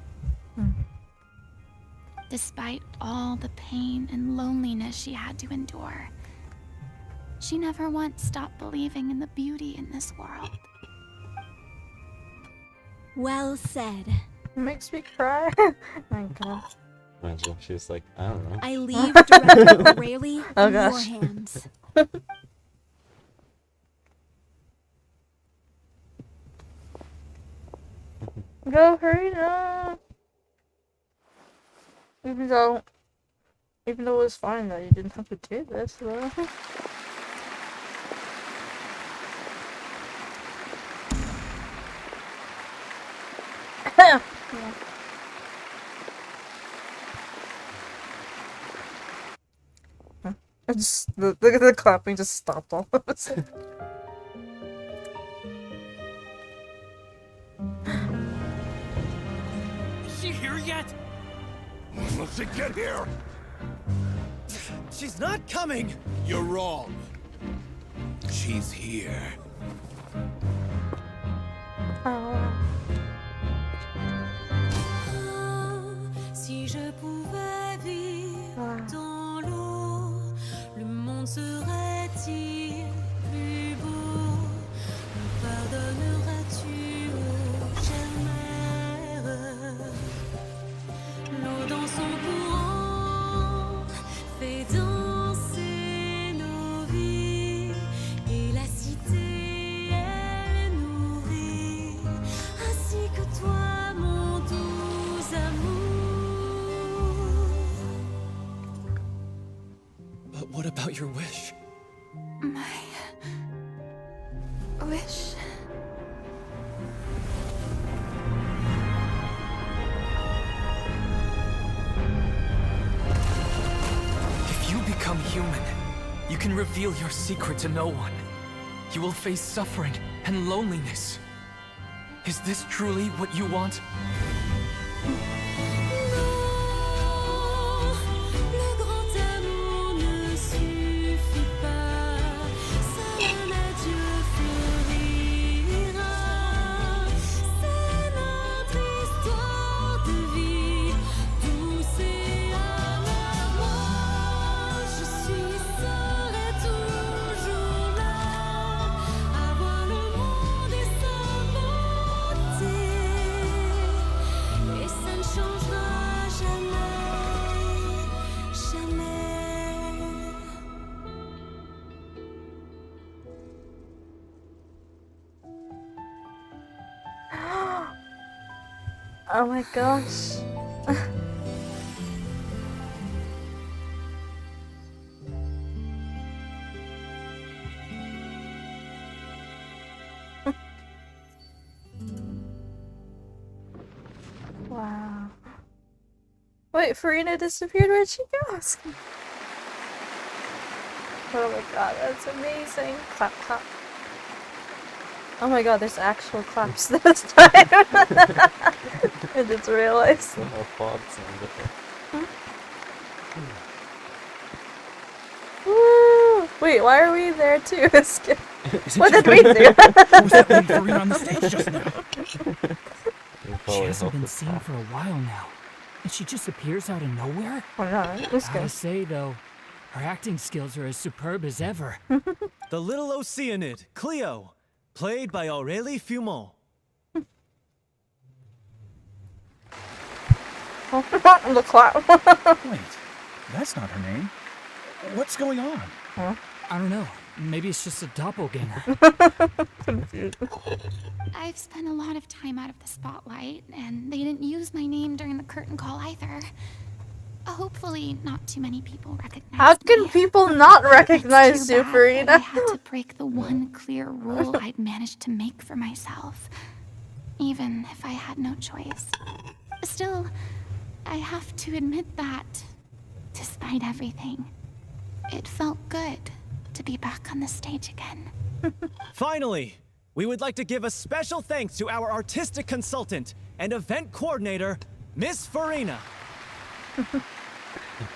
Despite all the pain and loneliness she had to endure, she never once stopped believing in the beauty in this world. Well said. It makes me cry. My god. Imagine if she was like, I don't know. I leave Director Rarely in your gosh. hands. Go, Furina! Even though it was fine that you didn't have to do this, though. Yeah. I just the clapping just stopped all of a sudden. Is she here yet? When will she get here? She's not coming! You're wrong. She's here. Si je pouvais vivre dans l'eau, le monde serait-il plus beau? Me pardonneras-tu, ô chère mère? L'eau dans son courant fait danser nos vies, et la cité elle nourrit, ainsi que toi, mon doux amour. But what about your wish? My wish. If you become human, you can reveal your secret to no one. You will face suffering and loneliness. Is this truly what you want? Le grand amour ne suffit pas. Seul un adieu fleurira. C'est notre histoire de vie, douce et amère. Moi, je serai toujours là, à voir le monde et sa beauté. Et ça ne changera jamais, jamais. Oh my gosh. Wow. Wait, Furina disappeared. Where'd she go? Oh my god, that's amazing. Clap, clap. Oh my god, there's actual claps this time. I just realized. Some applause and Woo! Wait, why are we there too? What did we do? Was that lady Furina on the stage just now? She hasn't been seen for a while now, and she just appears out of nowhere? Why not? Let's go. Gotta say, though, her acting skills are as superb as ever. The little Oceanid, Cleo, played by Aurélie Fumont. The clap. Wait, that's not her name. What's going on? Huh? I don't know. Maybe it's just a doppelganger. I've spent a lot of time out of the spotlight, and they didn't use my name during the curtain call either. Hopefully, not too many people recognize How can people not recognize you, I Furina? had to break the one clear rule I'd managed to make for myself, even if I had no choice. Still, I have to admit that, despite everything, it felt good to be back on the stage again. Finally, we would like to give a special thanks to our artistic consultant and event coordinator, Miss Furina.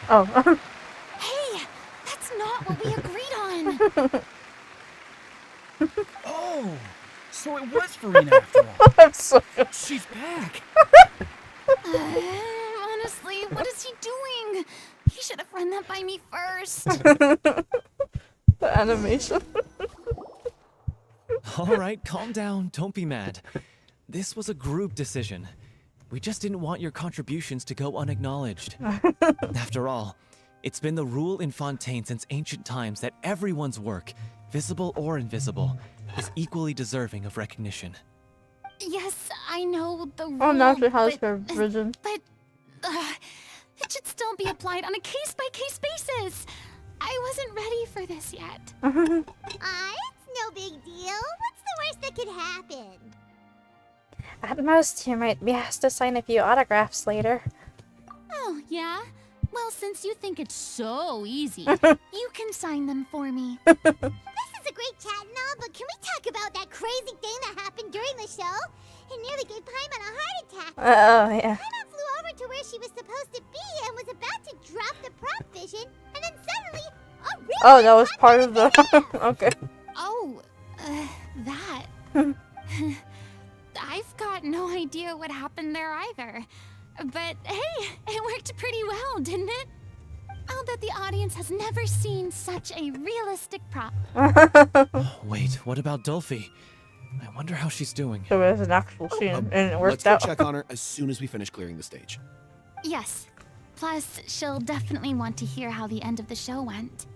Oh. Hey, that's not what we agreed on. Oh, so it was Furina after all. I'm so She's back. Honestly, what is he doing? He should have run that by me first. The animation. All right, calm down. Don't be mad. This was a group decision. We just didn't want your contributions to go unacknowledged. After all, it's been the rule in Fontaine since ancient times that everyone's work, visible or invisible, is equally deserving of recognition. Yes, I know the rule. Oh, now she has her vision. But it should still be applied on a case-by-case basis. I wasn't ready for this yet. It's no big deal. What's the worst that could happen? At most, you might be asked to sign a few autographs later. Oh, yeah? Well, since you think it's so easy, you can sign them for me. This is a great chat and all, but can we talk about that crazy thing that happened during the show? It nearly gave Paimon a heart attack. Oh, yeah. Paimon flew over to where she was supposed to be and was about to drop the prop vision, and then suddenly, a real Oh, that was part of the... Okay. Oh, that. I've got no idea what happened there either. But hey, it worked pretty well, didn't it? I'll bet the audience has never seen such a realistic prop. Oh, wait, what about Dolphy? I wonder how she's doing. So it was an actual scene, and it Let's worked go out. check on her as soon as we finish clearing the stage. Yes. Plus, she'll definitely want to hear how the end of the show went.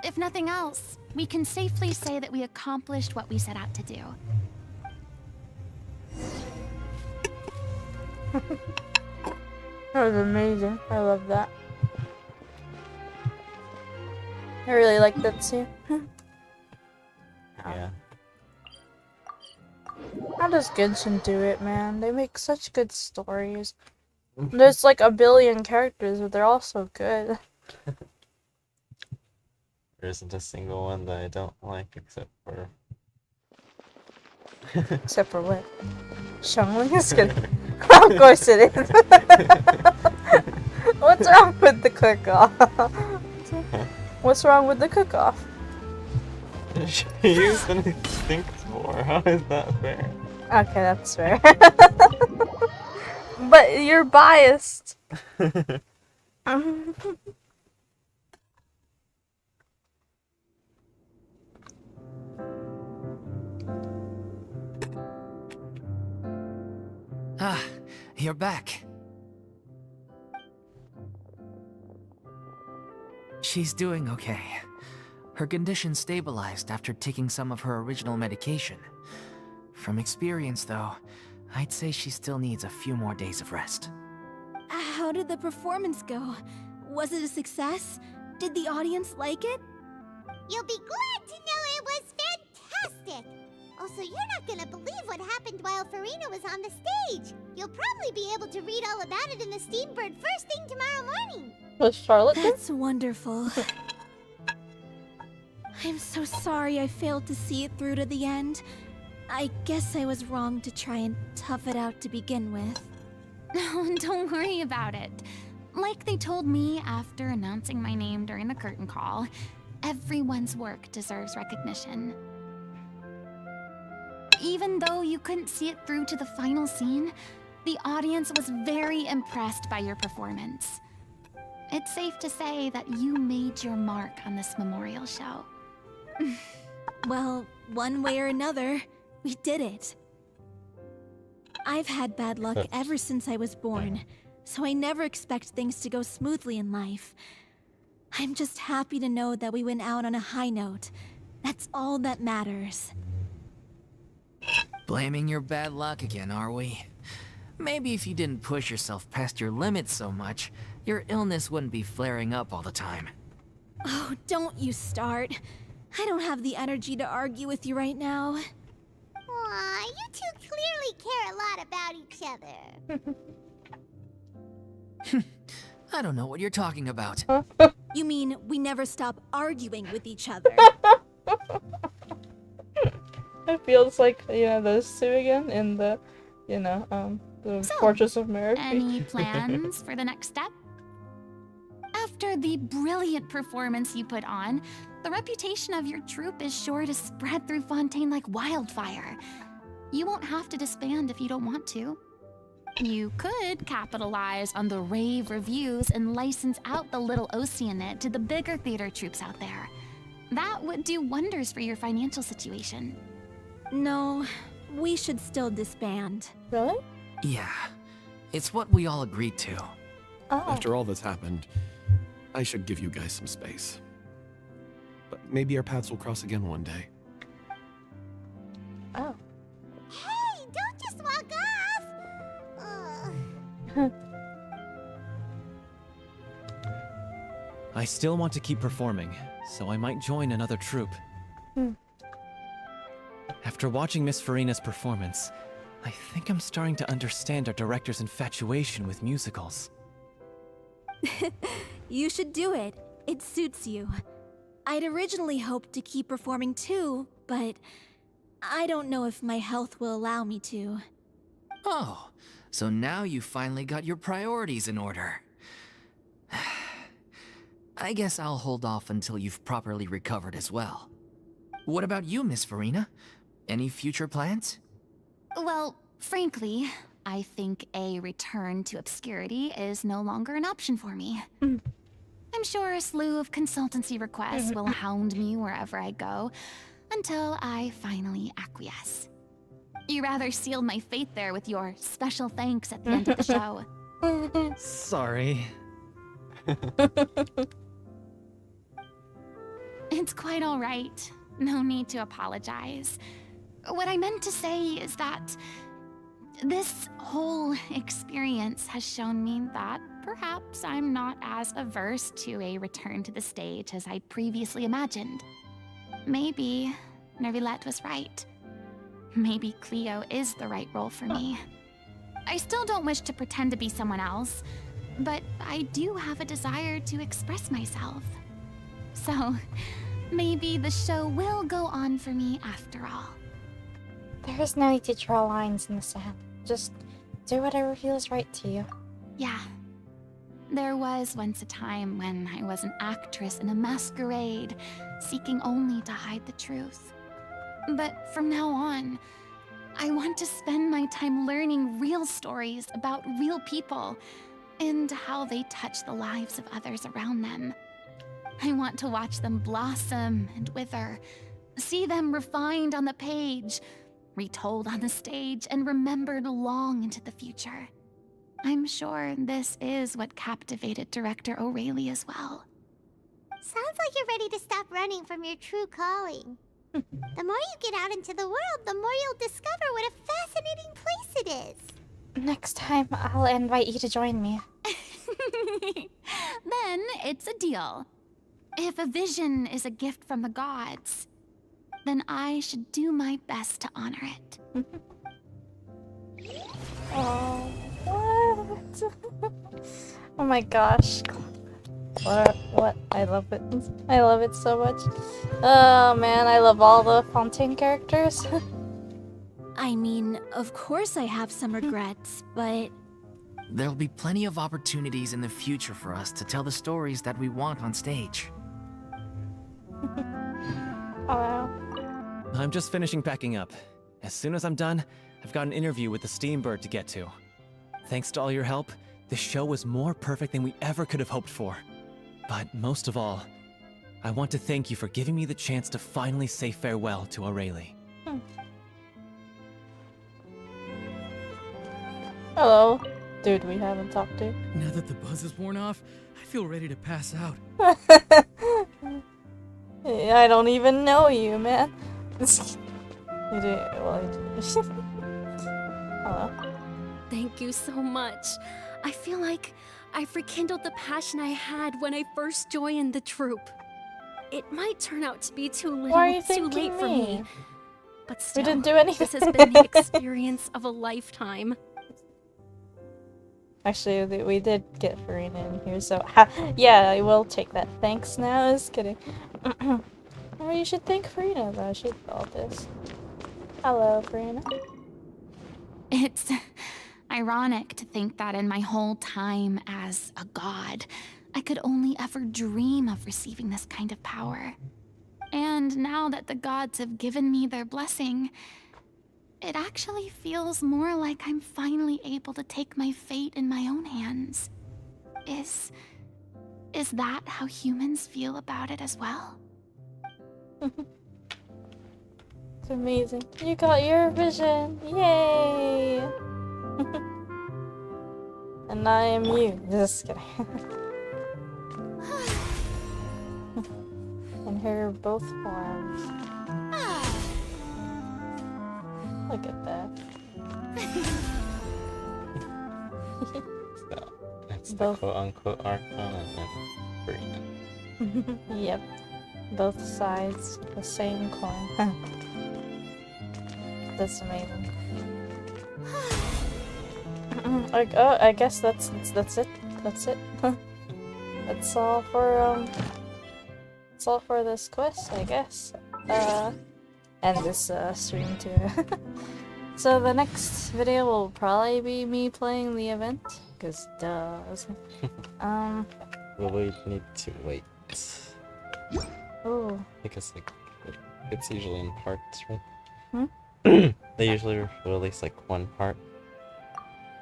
If nothing else, we can safely say that we accomplished what we set out to do. That was amazing. I love that. I really like that scene. Yeah. How does Genshin do it, man? They make such good stories. There's like a billion characters, but they're all so good. There isn't a single one that I don't like except for Except for what? Xiangling is good. Of course it is. What's wrong with the cook-off? What's wrong with the cook-off? She used an extinctor. How is that fair? Okay, that's fair. But you're biased. Ah, you're back. She's doing okay. Her condition stabilized after taking some of her original medication. From experience, though, I'd say she still needs a few more days of rest. How did the performance go? Was it a success? Did the audience like it? You'll be glad to know it was fantastic! Also, you're not gonna believe what happened while Furina was on the stage. You'll probably be able to read all about it in the Steambird first thing tomorrow morning. Was Charlotte there? That's wonderful. I'm so sorry I failed to see it through to the end. I guess I was wrong to try and tough it out to begin with. No, don't worry about it. Like they told me after announcing my name during the curtain call, everyone's work deserves recognition. Even though you couldn't see it through to the final scene, the audience was very impressed by your performance. It's safe to say that you made your mark on this memorial show. Well, one way or another, we did it. I've had bad luck ever since I was born, so I never expect things to go smoothly in life. I'm just happy to know that we went out on a high note. That's all that matters. Blaming your bad luck again, are we? Maybe if you didn't push yourself past your limits so much, your illness wouldn't be flaring up all the time. Oh, don't you start. I don't have the energy to argue with you right now. Aw, you two clearly care a lot about each other. I don't know what you're talking about. You mean we never stop arguing with each other? It feels like, you know, those two again in the, you know, the Fortress of Merit. Any plans for the next step? After the brilliant performance you put on, the reputation of your troupe is sure to spread through Fontaine like wildfire. You won't have to disband if you don't want to. You could capitalize on the rave reviews and license out the Little Oceanid to the bigger theater troupes out there. That would do wonders for your financial situation. No, we should still disband. Really? Yeah, it's what we all agreed to. Oh. After all that's happened, I should give you guys some space. But maybe our paths will cross again one day. Oh. Hey, don't just walk off! I still want to keep performing, so I might join another troupe. After watching Miss Furina's performance, I think I'm starting to understand our director's infatuation with musicals. You should do it. It suits you. I'd originally hoped to keep performing too, but I don't know if my health will allow me to. Oh, so now you finally got your priorities in order. I guess I'll hold off until you've properly recovered as well. What about you, Miss Furina? Any future plans? Well, frankly, I think a return to obscurity is no longer an option for me. I'm sure a slew of consultancy requests will hound me wherever I go, until I finally acquiesce. You rather sealed my fate there with your special thanks at the end of the show. Sorry. It's quite all right. No need to apologize. What I meant to say is that this whole experience has shown me that perhaps I'm not as averse to a return to the stage as I'd previously imagined. Maybe Nervilette was right. Maybe Cleo is the right role for me. I still don't wish to pretend to be someone else, but I do have a desire to express myself. So, maybe the show will go on for me after all. There is no need to draw lines in the sand. Just do whatever feels right to you. Yeah. There was once a time when I was an actress in a masquerade, seeking only to hide the truth. But from now on, I want to spend my time learning real stories about real people and how they touch the lives of others around them. I want to watch them blossom and wither, see them refined on the page, retold on the stage, and remembered long into the future. I'm sure this is what captivated director O'Reilly as well. Sounds like you're ready to stop running from your true calling. The more you get out into the world, the more you'll discover what a fascinating place it is. Next time, I'll invite you to join me. Then it's a deal. If a vision is a gift from the gods, then I should do my best to honor it. Oh, what? Oh my gosh. What? I love it. I love it so much. Oh man, I love all the Fontaine characters. I mean, of course I have some regrets, but... There'll be plenty of opportunities in the future for us to tell the stories that we want on stage. Oh wow. I'm just finishing packing up. As soon as I'm done, I've got an interview with the Steambird to get to. Thanks to all your help, the show was more perfect than we ever could have hoped for. But most of all, I want to thank you for giving me the chance to finally say farewell to O'Reilly. Hello. Dude, we haven't talked to. Now that the buzz is worn off, I feel ready to pass out. I don't even know you, man. You do, well, hello. Thank you so much. I feel like I've rekindled the passion I had when I first joined the troupe. It might turn out to be too little, too late for me. But still, we didn't do anything. This has been the experience of a lifetime. Actually, we did get Furina in here, so yeah, I will take that. Thanks now. Just kidding. Well, you should thank Furina though. She did all this. Hello, Furina. It's ironic to think that in my whole time as a god, I could only ever dream of receiving this kind of power. And now that the gods have given me their blessing, it actually feels more like I'm finally able to take my fate in my own hands. Is that how humans feel about it as well? It's amazing. You got your vision. Yay! And I am you. Just kidding. In her both forms. Look at that. So, it's the quote-unquote Archon and then Furina. Yep. Both sides, the same coin. That's amazing. I guess that's it. That's it. That's all for this quest, I guess. And this stream too. So the next video will probably be me playing the event, cause duh. Will we need to wait? Oh. Because like it's usually in parts, right? Hmm? They usually release like one part,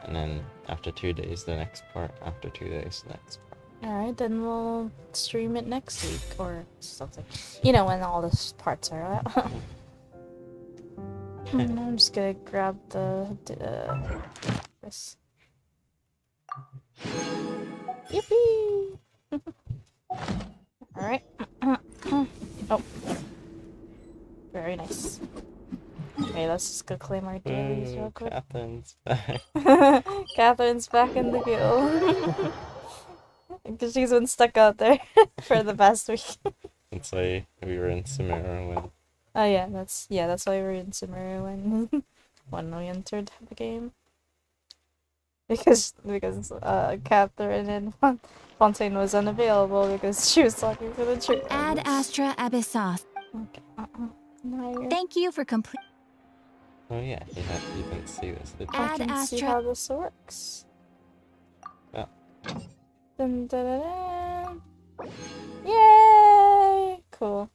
and then after 2 days the next part, after 2 days the next part. Alright, then we'll stream it next week or something. You know, when all the parts are out. I'm just gonna grab this. Yippee! Alright. Oh. Very nice. Okay, let's just go claim our dailies real quick. Catherine's back. Catherine's back in the guild. Because she's been stuck out there for the past week. That's why we were in Samara when... Oh yeah, that's why we were in Samara when we entered the game. Because Catherine and Fontaine was unavailable because she was talking to the tree. Ad Astra Abyssos. Okay. Thank you for complete. Oh yeah, you didn't see this, did you? I can see Astra. how this works. Yeah. Dun, dun, dun, dun. Yay! Cool.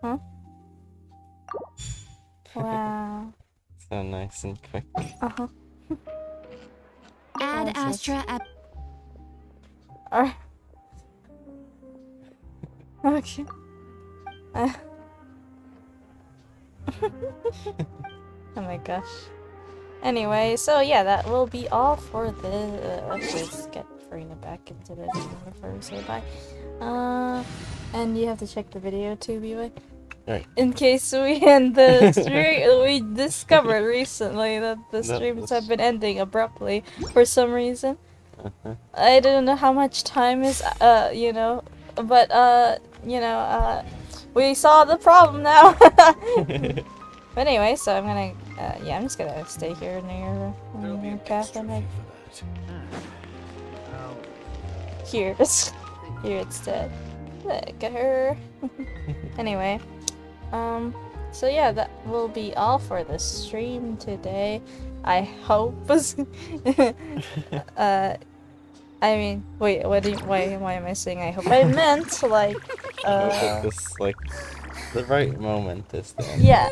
Huh? Wow. So nice and quick. Uh-huh. Add That's Astra ep. Alright. Okay. Oh my gosh. Anyway, so yeah, that will be all for the. Let's get Furina back into the team before we say bye. And you have to check the video too, B-Way. Right. In case we end the stream, we discovered recently that the streams have been ending abruptly for some reason. I don't know how much time is, you know, but, you know, we saw the problem now. But anyway, so I'm gonna, yeah, I'm just gonna stay here near Catherine. Like, here, here instead. Look at her. Anyway, so yeah, that will be all for the stream today. I hope. I mean, wait, why am I saying I hope? I meant like, This like the right moment is then. Yeah,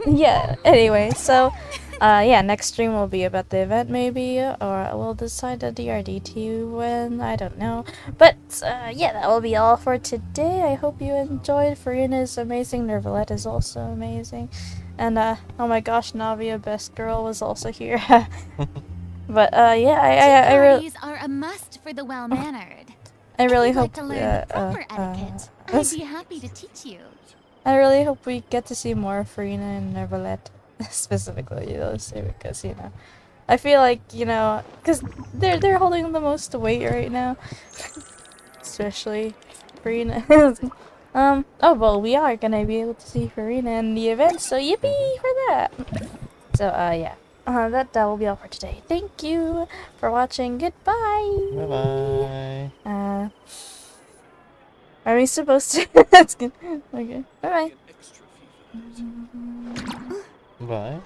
yeah. Anyway, so, yeah, next stream will be about the event maybe, or we'll decide a DRDT when, I don't know. But, yeah, that will be all for today. I hope you enjoyed. Furina is amazing. Nervalette is also amazing. And, oh my gosh, Navia, best girl, was also here. But, yeah, I really... Parties are a must for the well-mannered. I really If you'd hope... like to learn the proper etiquette, I'd be happy to teach you. I really hope we get to see more Furina and Nervalette, specifically those two, because, you know, I feel like, you know, because they're holding the most weight right now, especially Furina. Oh, well, we are gonna be able to see Furina in the event, so yippee for that! So, yeah. That will be all for today. Thank you for watching. Goodbye! Bye-bye! Are we supposed to? That's good. Okay. Bye-bye. Bye.